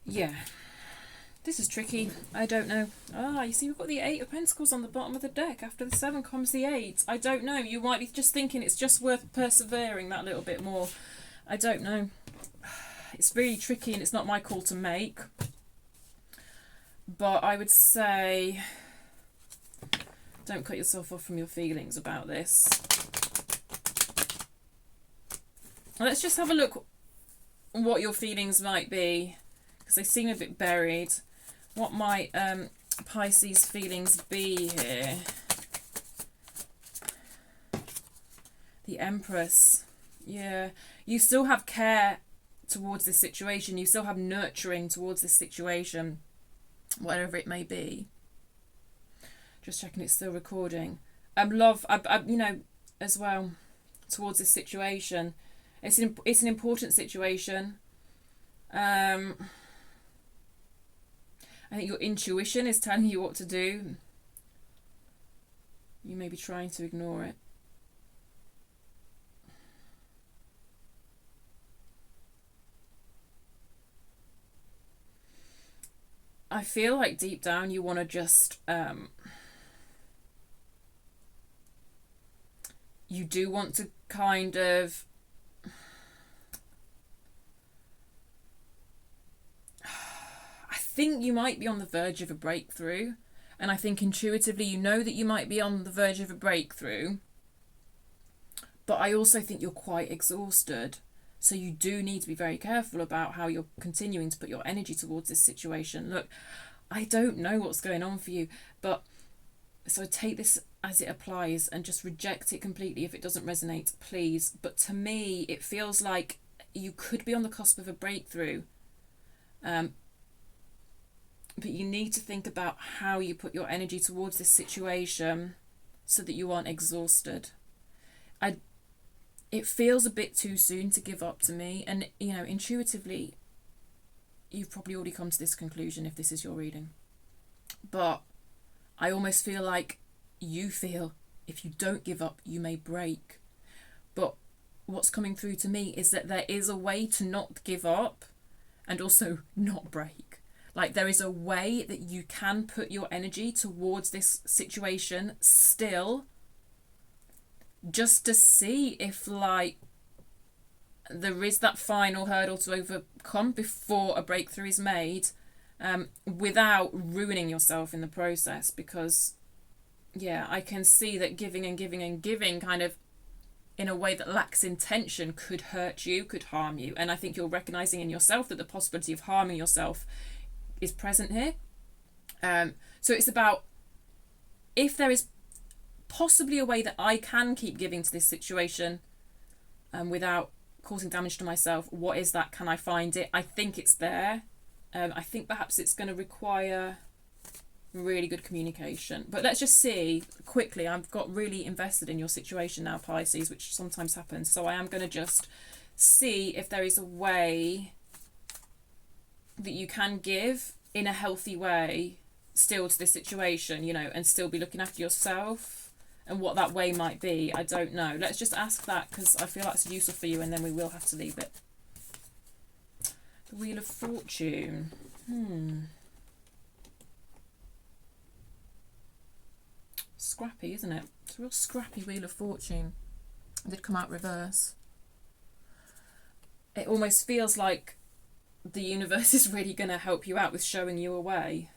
yeah. This is tricky. I don't know. You see we've got the Eight of Pentacles on the bottom of the deck. After the 7 comes the 8. I don't know. You might be just thinking it's just worth persevering that little bit more. I don't know. It's really tricky and it's not my call to make. But I would say don't cut yourself off from your feelings about this. Let's just have a look what your feelings might be, because they seem a bit buried. What might Pisces feelings be here? The Empress. Yeah, you still have care towards this situation. You still have nurturing towards this situation, whatever it may be. Just checking it's still recording. Love, you know, as well, towards this situation. It's an important situation. I think your intuition is telling you what to do. You may be trying to ignore it. I feel like deep down you want to just you do want to kind of I think you might be on the verge of a breakthrough, and I think intuitively you know that you might be on the verge of a breakthrough, but I also think you're quite exhausted, so you do need to be very careful about how you're continuing to put your energy towards this situation. Look, I don't know what's going on for you, but so take this as it applies and just reject it completely if it doesn't resonate, please. But to me, it feels like you could be on the cusp of a breakthrough. But you need to think about how you put your energy towards this situation so that you aren't exhausted. It feels a bit too soon to give up to me. And, you know, intuitively, you've probably already come to this conclusion if this is your reading. But I almost feel like you feel if you don't give up, you may break. But what's coming through to me is that there is a way to not give up and also not break. Like, there is a way that you can put your energy towards this situation still, just to see if, like, there is that final hurdle to overcome before a breakthrough is made, without ruining yourself in the process. Because, yeah, I can see that giving and giving and giving kind of in a way that lacks intention could hurt you, could harm you. And I think you're recognizing in yourself that the possibility of harming yourself is present here. So it's about, if there is possibly a way that I can keep giving to this situation without causing damage to myself, what is that? Can I find it? I think it's there. I think perhaps it's going to require really good communication. But let's just see quickly. I've got really invested in your situation now, Pisces, which sometimes happens. So I am going to just see if there is a way that you can give in a healthy way still to this situation, you know, and still be looking after yourself, and what that way might be. I don't know. Let's just ask that, because I feel that's useful for you, and then we will have to leave it. The Wheel of Fortune. Scrappy, isn't it? It's a real scrappy Wheel of Fortune. It did come out reverse. It almost feels like the universe is really going to help you out with showing you a way.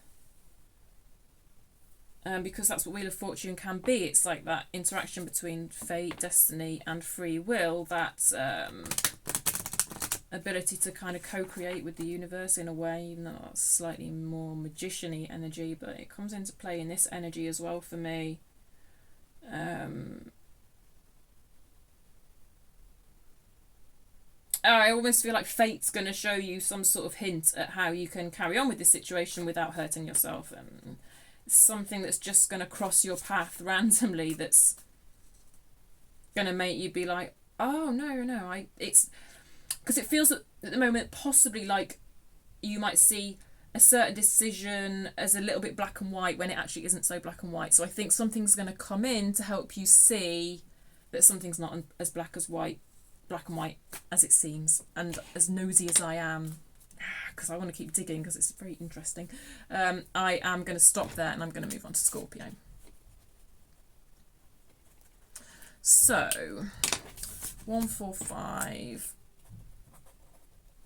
Because that's what Wheel of Fortune can be. It's like that interaction between fate, destiny, and free will, that ability to kind of co-create with the universe in a way, even though that's slightly more magician-y energy, but it comes into play in this energy as well for me. I almost feel like fate's going to show you some sort of hint at how you can carry on with this situation without hurting yourself. Something that's just going to cross your path randomly, that's going to make you be like, oh no, it's because it feels at the moment possibly like you might see a certain decision as a little bit black and white when it actually isn't so black and white. So I think something's going to come in to help you see that something's not as black and white as it seems. And as nosy as I am, because I want to keep digging because it's very interesting, I am going to stop there and I'm going to move on to Scorpio. So 145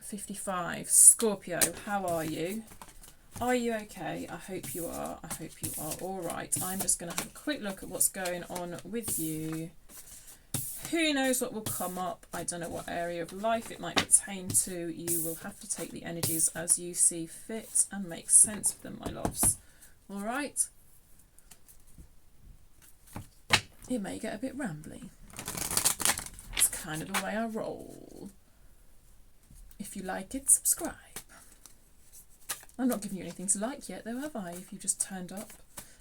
55. Scorpio, how are you? Are you okay? I hope you are. I hope you are all right. I'm just going to have a quick look at what's going on with you. Who knows what will come up? I don't know what area of life it might pertain to. You will have to take the energies as you see fit and make sense of them, my loves. All right? It may get a bit rambly. It's kind of the way I roll. If you like it, subscribe. I'm not giving you anything to like yet, though, have I? If you just turned up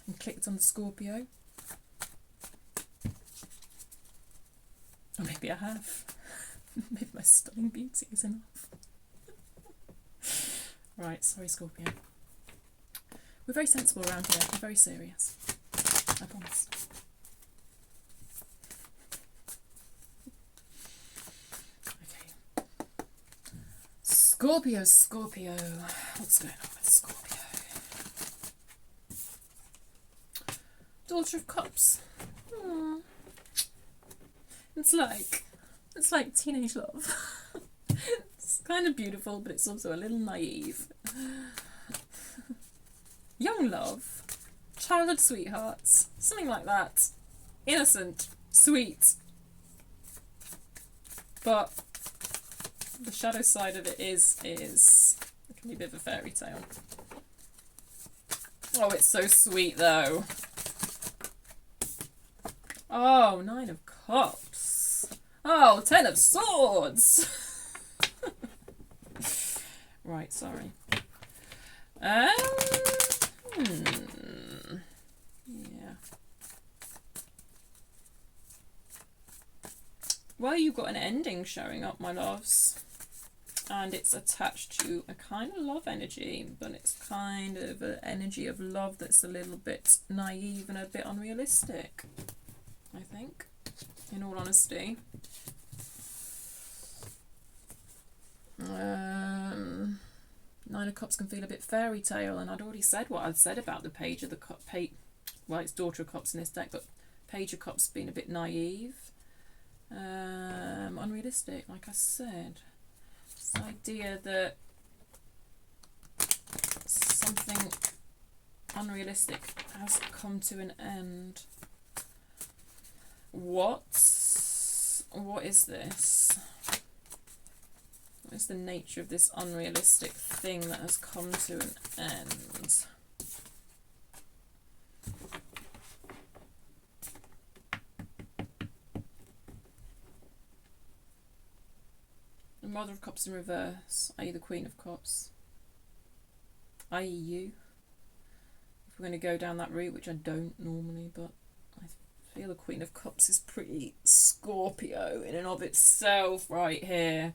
and clicked on the Scorpio. Or maybe I have. Maybe my stunning beauty is enough. Right, sorry, Scorpio. We're very sensible around here. We're very serious. I promise. Scorpio. What's going on with Scorpio? Daughter of Cups. Aww. It's like teenage love. It's kind of beautiful, but it's also a little naive. Young love. Childhood sweethearts. Something like that. Innocent. Sweet. But the shadow side of it is it can be a bit of a fairy tale. Oh, it's so sweet though. Oh, 9 of Cups. Oh, 10 of Swords. Right, sorry. Yeah. Well, you've got an ending showing up, my loves. And it's attached to a kind of love energy, but it's kind of an energy of love that's a little bit naive and a bit unrealistic, I think, in all honesty. 9 of Cups can feel a bit fairy tale, and I'd already said what I'd said about the Page of the Cup. Well, it's Daughter of Cups in this deck, but Page of Cups being a bit naive, unrealistic, like I said. This idea that something unrealistic has come to an end. What is this? What is the nature of this unrealistic thing that has come to an end? The Mother of Cups in reverse, i.e. the Queen of Cups, i.e. you. If we're going to go down that route, which I don't normally, but I feel the Queen of Cups is pretty Scorpio in and of itself right here.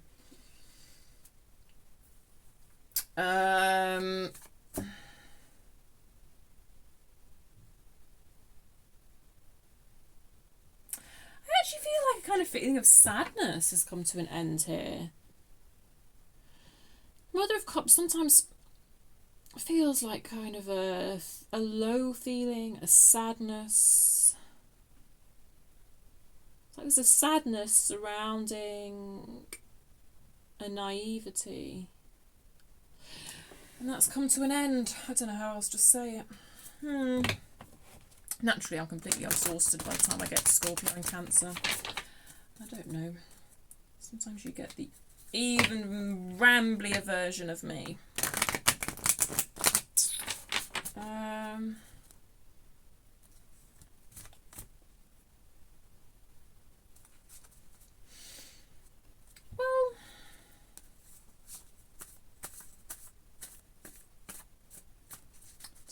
I actually feel like a kind of feeling of sadness has come to an end here. Mother of Cups sometimes feels like kind of a low feeling, a sadness. It's like there's a sadness surrounding a naivety. And that's come to an end. I don't know how else to say it. Naturally, I'm completely exhausted by the time I get to Scorpio and Cancer. I don't know. Sometimes you get the even ramblier version of me. Well,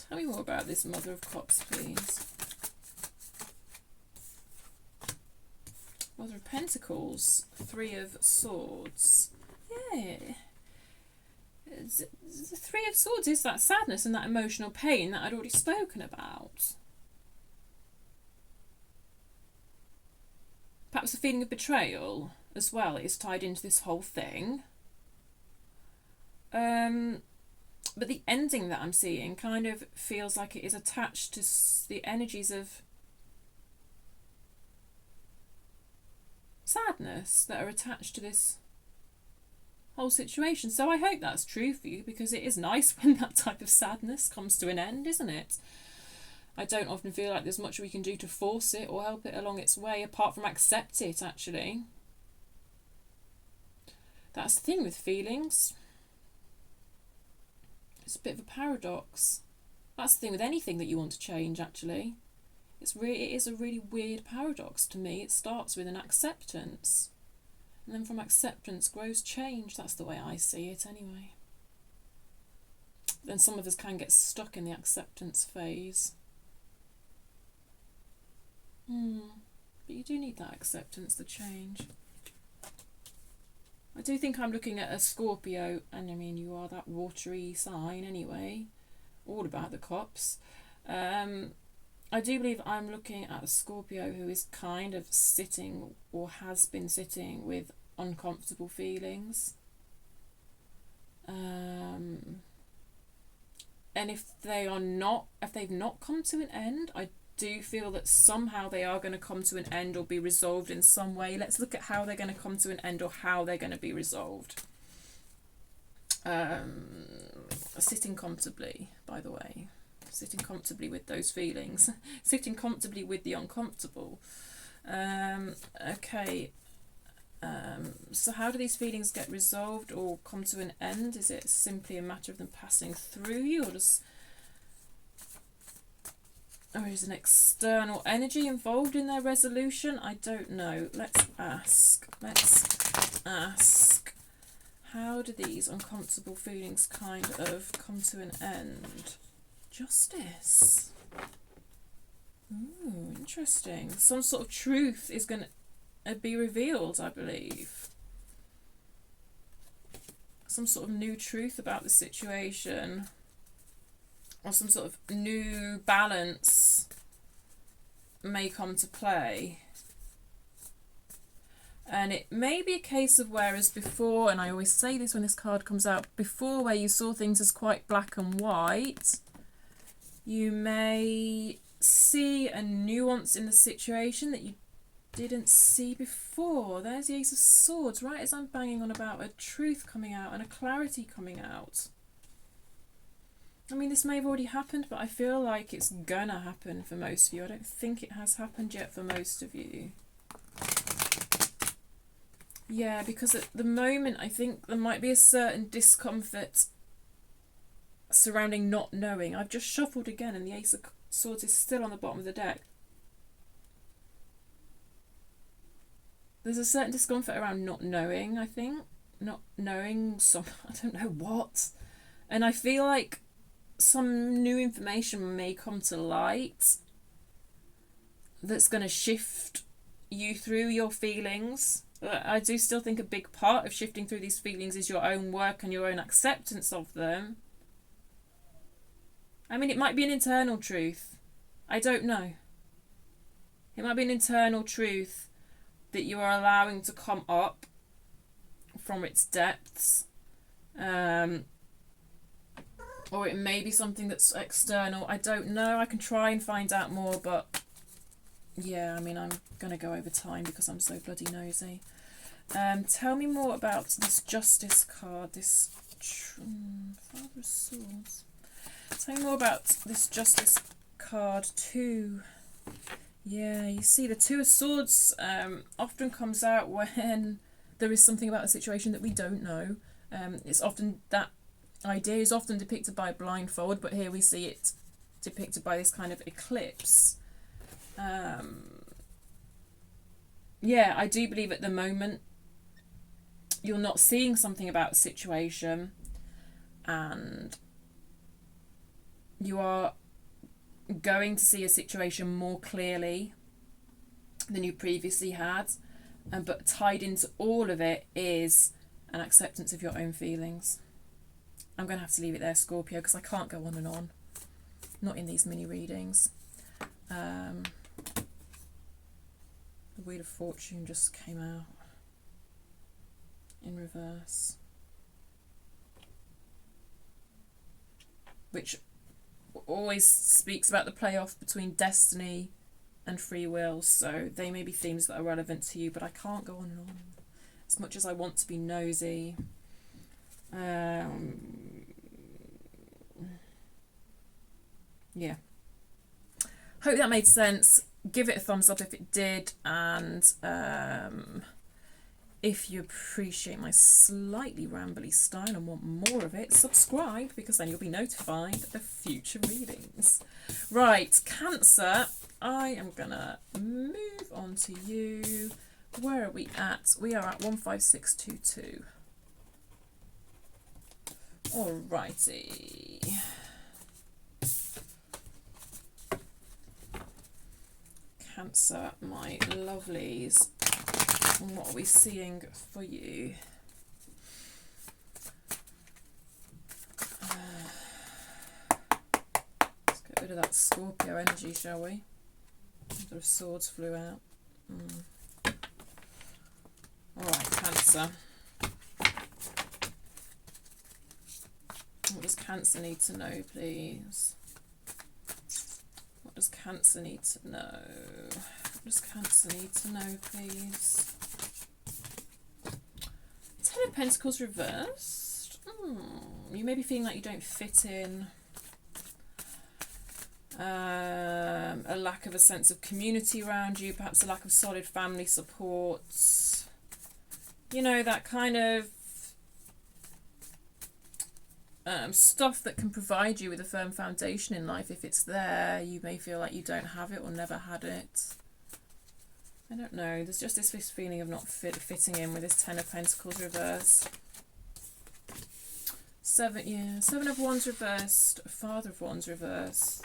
tell me more about this Mother of Cups, please. Mother of Pentacles, Three of Swords. Yeah. The Three of Swords is that sadness and that emotional pain that I'd already spoken about. Perhaps a feeling of betrayal as well is tied into this whole thing. But the ending that I'm seeing kind of feels like it is attached to the energies of sadness that are attached to this whole situation. So I hope that's true for you, because it is nice when that type of sadness comes to an end, isn't it? I don't often feel like there's much we can do to force it or help it along its way, apart from accept it, actually. That's the thing with feelings. It's a bit of a paradox. That's the thing with anything that you want to change, actually. It is a really weird paradox to me. It starts with an acceptance, and then from acceptance grows change. That's the way I see it, anyway. Then some of us can get stuck in the acceptance phase. But you do need that acceptance to change. I do think I'm looking at a Scorpio, and I mean, you are that watery sign anyway, all about the cups. I do believe I'm looking at a Scorpio who is kind of sitting, or has been sitting, with uncomfortable feelings. And if they've not come to an end, I do feel that somehow they are going to come to an end or be resolved in some way. Let's look at how they're going to come to an end or how they're going to be resolved. Sitting comfortably, by the way. Sitting comfortably with those feelings. Sitting comfortably with the uncomfortable. Okay. So how do these feelings get resolved or come to an end? Is it simply a matter of them passing through you, or is an external energy involved in their resolution? I don't know. Let's ask. How do these uncomfortable feelings kind of come to an end? Justice. Ooh, interesting. Some sort of truth is going to be revealed, I believe. Some sort of new truth about the situation, or some sort of new balance may come to play. And it may be a case of, whereas before, and I always say this when this card comes out, before, where you saw things as quite black and white, you may see a nuance in the situation that you didn't see before. There's the Ace of Swords, right as I'm banging on about a truth coming out and a clarity coming out. I mean, this may have already happened, but I feel like it's gonna happen for most of you. I don't think it has happened yet for most of you. Yeah, because at the moment I think there might be a certain discomfort surrounding not knowing. I've just shuffled again and the Ace of Swords is still on the bottom of the deck. There's a certain discomfort around not knowing, I think. Not knowing I don't know what. And I feel like some new information may come to light that's going to shift you through your feelings. I do still think a big part of shifting through these feelings is your own work and your own acceptance of them. I mean, it might be an internal truth. I don't know. It might be an internal truth that you are allowing to come up from its depths. Or it may be something that's external. I don't know. I can try and find out more, but yeah, I mean, I'm going to go over time because I'm so bloody nosy. Tell me more about this Justice card, this Father of Swords. Tell me more about this Justice card too. Yeah, you see the Two of Swords often comes out when there is something about a situation that we don't know. It's often, that idea is often depicted by blindfold, but here we see it depicted by this kind of eclipse. Yeah, I do believe at the moment you're not seeing something about a situation, and you are going to see a situation more clearly than you previously had, but tied into all of it is an acceptance of your own feelings. I'm going to have to leave it there, Scorpio, because I can't go on and on. Not in these mini readings. The Wheel of Fortune just came out in reverse, which always speaks about the playoff between destiny and free will. So they may be themes that are relevant to you, but I can't go on and on. As much as I want to be nosy, yeah. Hope that made sense. Give it a thumbs up if it did, and if you appreciate my slightly rambly style and want more of it, subscribe, because then you'll be notified of future readings. Right, Cancer, I am gonna move on to you. Where are we at? We are at 15622. Alrighty. Cancer, my lovelies. And what are we seeing for you? Let's get rid of that Scorpio energy, shall we? Mother of Swords flew out. Alright, Cancer. What does Cancer need to know, please? What does Cancer need to know? What does Cancer need to know, please? Ten of Pentacles reversed. You may be feeling like you don't fit in. A lack of a sense of community around you, perhaps a lack of solid family support. You know, that kind of stuff that can provide you with a firm foundation in life. If it's there, you may feel like you don't have it or never had it. I don't know. There's just this feeling of not fitting in with this Ten of Pentacles reversed. Seven of Wands reversed. Father of Wands reversed.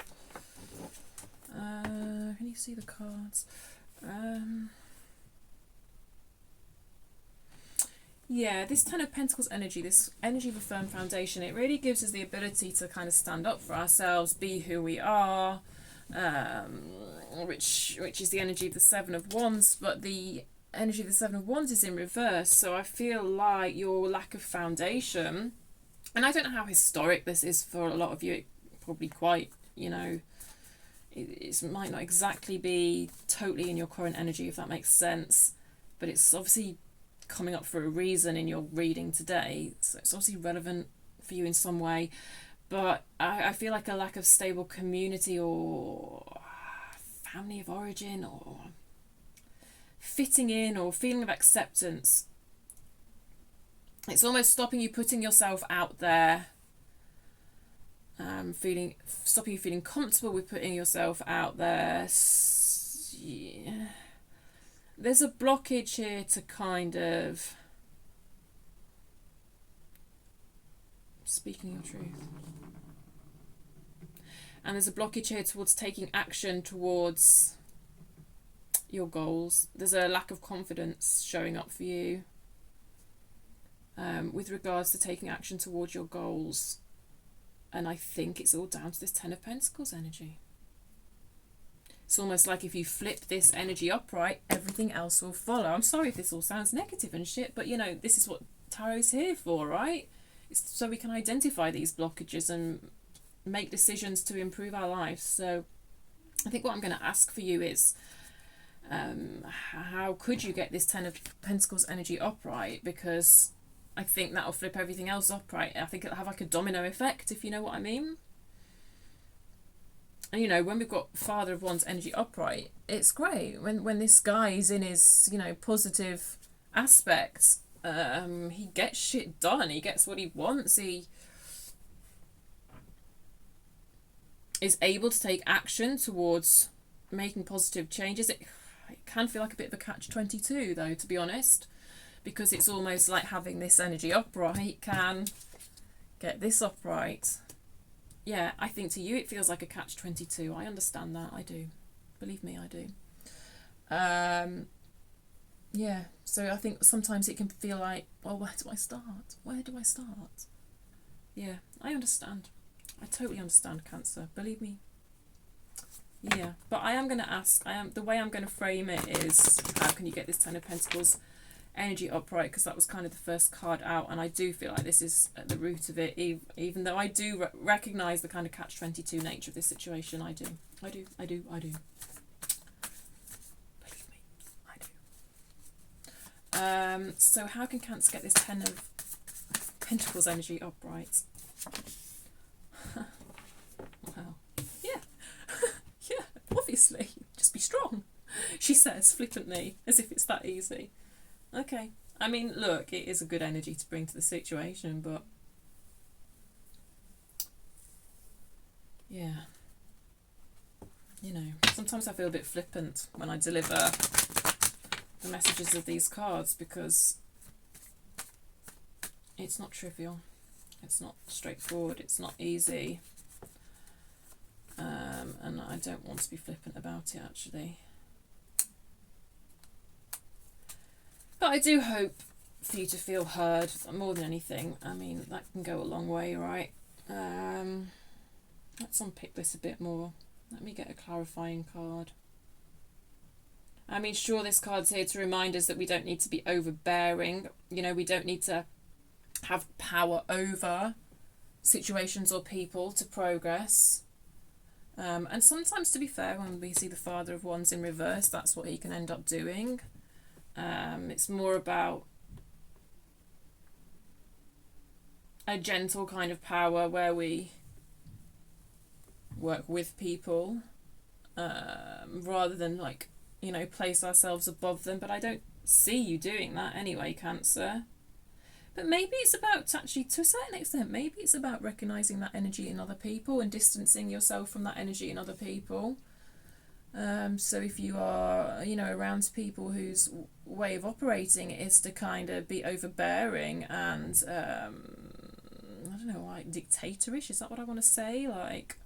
Can you see the cards? Yeah, this Ten of Pentacles energy, this energy of a firm foundation, it really gives us the ability to kind of stand up for ourselves, be who we are, which is the energy of the Seven of Wands, but the energy of the Seven of Wands is in reverse. So I feel like your lack of foundation, and I don't know how historic this is for a lot of you, it probably quite, you know, it might not exactly be totally in your current energy, if that makes sense, but it's obviously coming up for a reason in your reading today, so it's obviously relevant for you in some way. But I feel like a lack of stable community or family of origin or fitting in or feeling of acceptance, it's almost stopping you putting yourself out there, stopping you feeling comfortable with putting yourself out there. Yeah. There's a blockage here to kind of speaking your truth. And there's a blockage here towards taking action towards your goals. There's a lack of confidence showing up for you with regards to taking action towards your goals. And I think it's all down to this Ten of Pentacles energy. It's almost like if you flip this energy upright, everything else will follow. I'm sorry if this all sounds negative and shit, but you know, this is what Tarot's here for, right? It's so we can identify these blockages and make decisions to improve our lives. So I think what I'm going to ask for you is, how could you get this Ten of Pentacles energy upright? Because I think that'll flip everything else upright. I think it'll have like a domino effect, if you know what I mean. And you know, when we've got Father of Wands energy upright, it's great. When this guy is in his, you know, positive aspect, he gets shit done. He gets what he wants. He is able to take action towards making positive changes. It can feel like a bit of a catch-22 though, to be honest, because it's almost like having this energy upright can get this upright. Yeah, I think to you it feels like a catch-22. I understand that. I do. Believe me, I do. Yeah, so I think sometimes it can feel like, well, where do I start? Where do I start? Yeah, I understand. I totally understand, Cancer. Believe me. Yeah, but I am going to ask, the way I'm going to frame it is, how can you get this Ten of Pentacles energy upright? Because that was kind of the first card out, and I do feel like this is at the root of it, even though I do recognise the kind of catch-22 nature of this situation. I do. Believe me, I do. So how can Cancer get this Ten of Pentacles energy upright? Well, yeah. Yeah, obviously. Just be strong, she says flippantly, as if it's that easy. Okay. I mean, look, it is a good energy to bring to the situation, but yeah. You know, sometimes I feel a bit flippant when I deliver the messages of these cards, because it's not trivial. It's not straightforward. It's not easy. And I don't want to be flippant about it, actually. But I do hope for you to feel heard more than anything. I mean, that can go a long way, right? Let's unpick this a bit more. Let me get a clarifying card. I mean, sure, this card's here to remind us that we don't need to be overbearing. You know, we don't need to have power over situations or people to progress. And sometimes, to be fair, when we see the Father of Wands in reverse, that's what he can end up doing. It's more about a gentle kind of power where we work with people, rather than, like, you know, place ourselves above them. But I don't see you doing that anyway, Cancer. But maybe it's about, actually, to a certain extent, maybe it's about recognising that energy in other people and distancing yourself from that energy in other people. So if you are, you know, around people whose way of operating is to kind of be overbearing and, I don't know, like dictatorish, is that what I want to say? Like,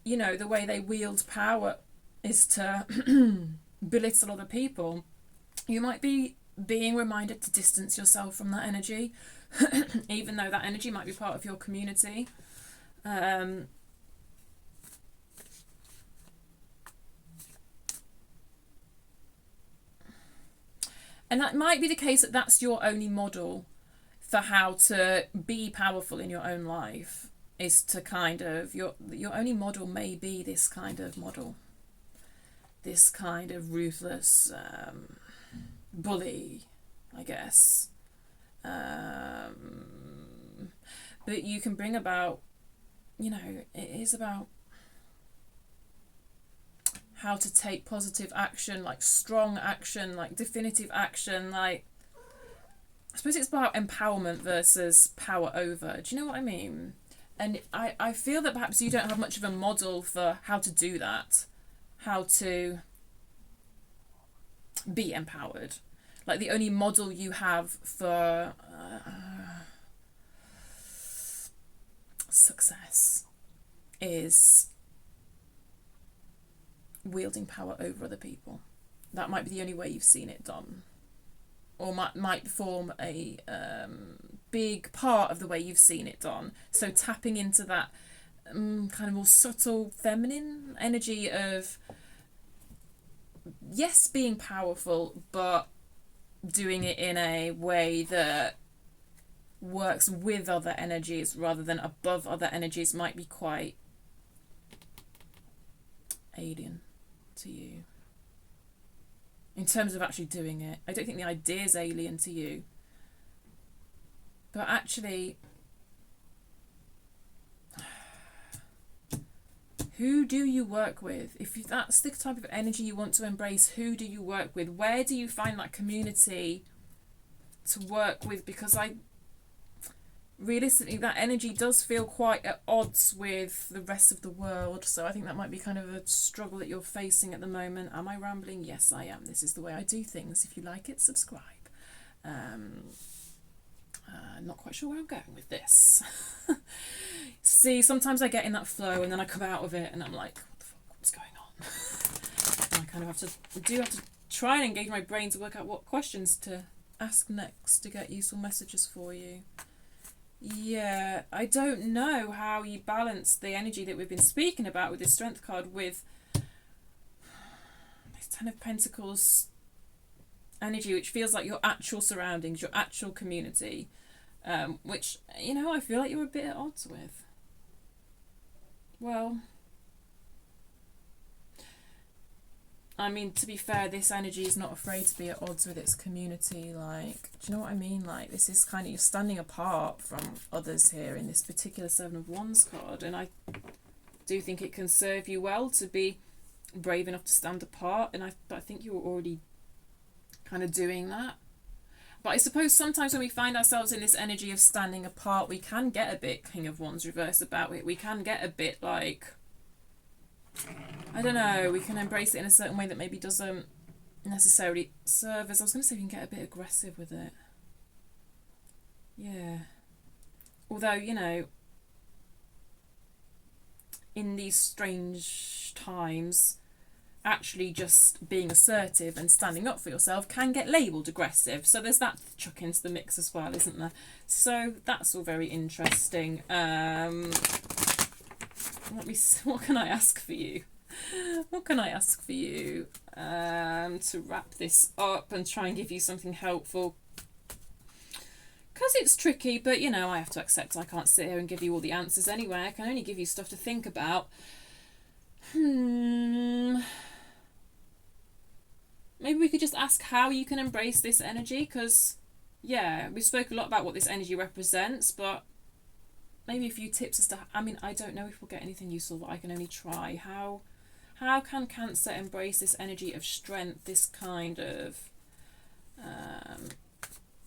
you know, the way they wield power is to belittle other people. You might be being reminded to distance yourself from that energy, even though that energy might be part of your community. And that might be the case that that's your only model for how to be powerful in your own life, is to kind of, your only model may be this kind of model, this kind of ruthless bully, I guess. But you can bring about, you know, it is about how to take positive action, like strong action, like definitive action, like, I suppose it's about empowerment versus power over. Do you know what I mean? And I feel that perhaps you don't have much of a model for how to do that, how to be empowered. Like, the only model you have for success is wielding power over other people. That might be the only way you've seen it done, or might form a big part of the way you've seen it done. So tapping into that kind of more subtle feminine energy of, yes, being powerful, but doing it in a way that works with other energies rather than above other energies might be quite alien to you. in terms of actually doing it. I don't think the idea is alien to you. But actually, who do you work with? If that's the type of energy you want to embrace, who do you work with? Where do you find that community to work with? Because realistically, that energy does feel quite at odds with the rest of the world. So I think that might be kind of a struggle that you're facing at the moment. Am I rambling? Yes, I am. This is the way I do things. If you like it, subscribe. Not quite sure where I'm going with this. See, sometimes I get in that flow and then I come out of it and I'm like, what the fuck, what's going on? And I kind of have to try and engage my brain to work out what questions to ask next to get useful messages for you. Yeah, I don't know how you balance the energy that we've been speaking about with this Strength card with this Ten of Pentacles energy, which feels like your actual surroundings, your actual community, which, you know, I feel like you're a bit at odds with. Well, I mean, to be fair, this energy is not afraid to be at odds with its community. Like, do you know what I mean? Like, this is kind of, you're standing apart from others here in this particular Seven of Wands card. And I do think it can serve you well to be brave enough to stand apart. And I think you're already kind of doing that. But I suppose sometimes when we find ourselves in this energy of standing apart, we can get a bit King of Wands reverse about it. We can get a bit like, I don't know, we can embrace it in a certain way that maybe doesn't necessarily serve us. I was going to say we can get a bit aggressive with it. Yeah. Although, you know, in these strange times, actually just being assertive and standing up for yourself can get labelled aggressive. So there's that to chuck into the mix as well, isn't there? So that's all very interesting. What can I ask for you? What can I ask for you to wrap this up and try and give you something helpful? Because it's tricky, but, you know, I have to accept I can't sit here and give you all the answers anyway. I can only give you stuff to think about. Maybe we could just ask how you can embrace this energy, because, yeah, we spoke a lot about what this energy represents, but maybe a few tips as to, I mean, I don't know if we'll get anything useful, but I can only try. How can Cancer embrace this energy of strength, this kind of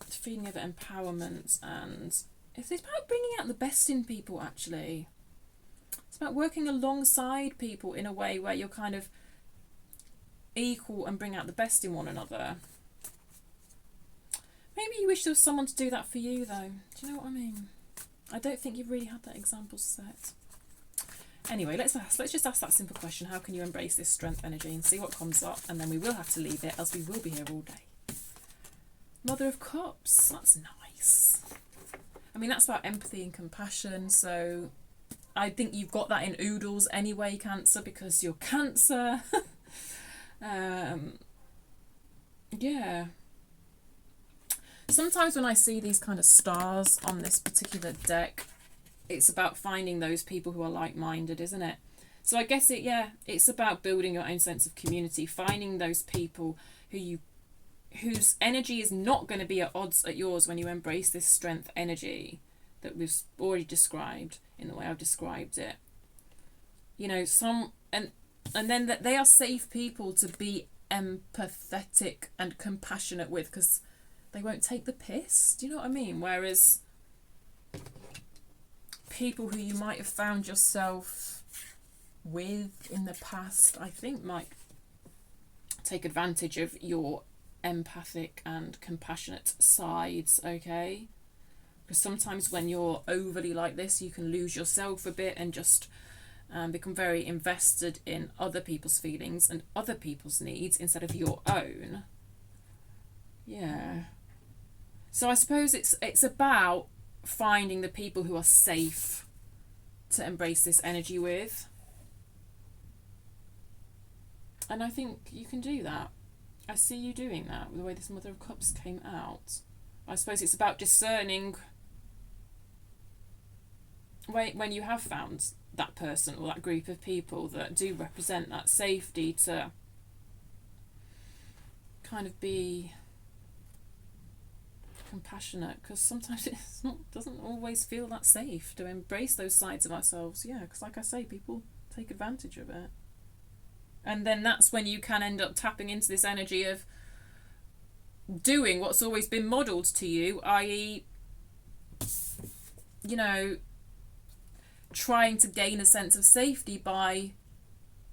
feeling of empowerment? And it's about bringing out the best in people, actually. It's about working alongside people in a way where you're kind of equal and bring out the best in one another. Maybe you wish there was someone to do that for you, though. Do you know what I mean? I don't think you've really had that example set. Anyway, let's just ask that simple question. How can you embrace this strength energy and see what comes up? And then we will have to leave it, else we will be here all day. Mother of Cups. That's nice. I mean, that's about empathy and compassion. So I think you've got that in oodles anyway, Cancer, because you're Cancer. Yeah. Sometimes when I see these kind of stars on this particular deck, it's about finding those people who are like-minded, isn't it? So I guess it's about building your own sense of community, finding those people whose energy is not going to be at odds at yours when you embrace this strength energy that we've already described in the way I've described it. You know, and then that they are safe people to be empathetic and compassionate with, because they won't take the piss. Do you know what I mean? Whereas people who you might have found yourself with in the past, I think, might take advantage of your empathic and compassionate sides, okay? Because sometimes when you're overly like this, you can lose yourself a bit and just become very invested in other people's feelings and other people's needs instead of your own. Yeah. So I suppose it's about finding the people who are safe to embrace this energy with. And I think you can do that. I see you doing that with the way this Mother of Cups came out. I suppose it's about discerning when you have found that person or that group of people that do represent that safety to kind of be compassionate, because sometimes doesn't always feel that safe to embrace those sides of ourselves. Yeah, because like I say, people take advantage of it. And then that's when you can end up tapping into this energy of doing what's always been modelled to you, i.e., you know, trying to gain a sense of safety by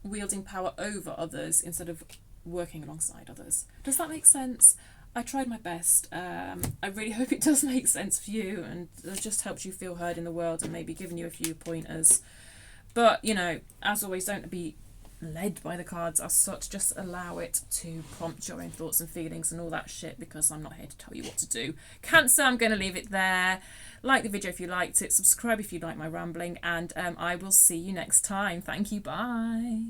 wielding power over others instead of working alongside others. Does that make sense? I tried my best. I really hope it does make sense for you and it just helps you feel heard in the world and maybe giving you a few pointers. But, you know, as always, don't be led by the cards as such. Just allow it to prompt your own thoughts and feelings and all that shit, because I'm not here to tell you what to do. Cancer, I'm going to leave it there. Like the video if you liked it. Subscribe if you like my rambling. And I will see you next time. Thank you. Bye.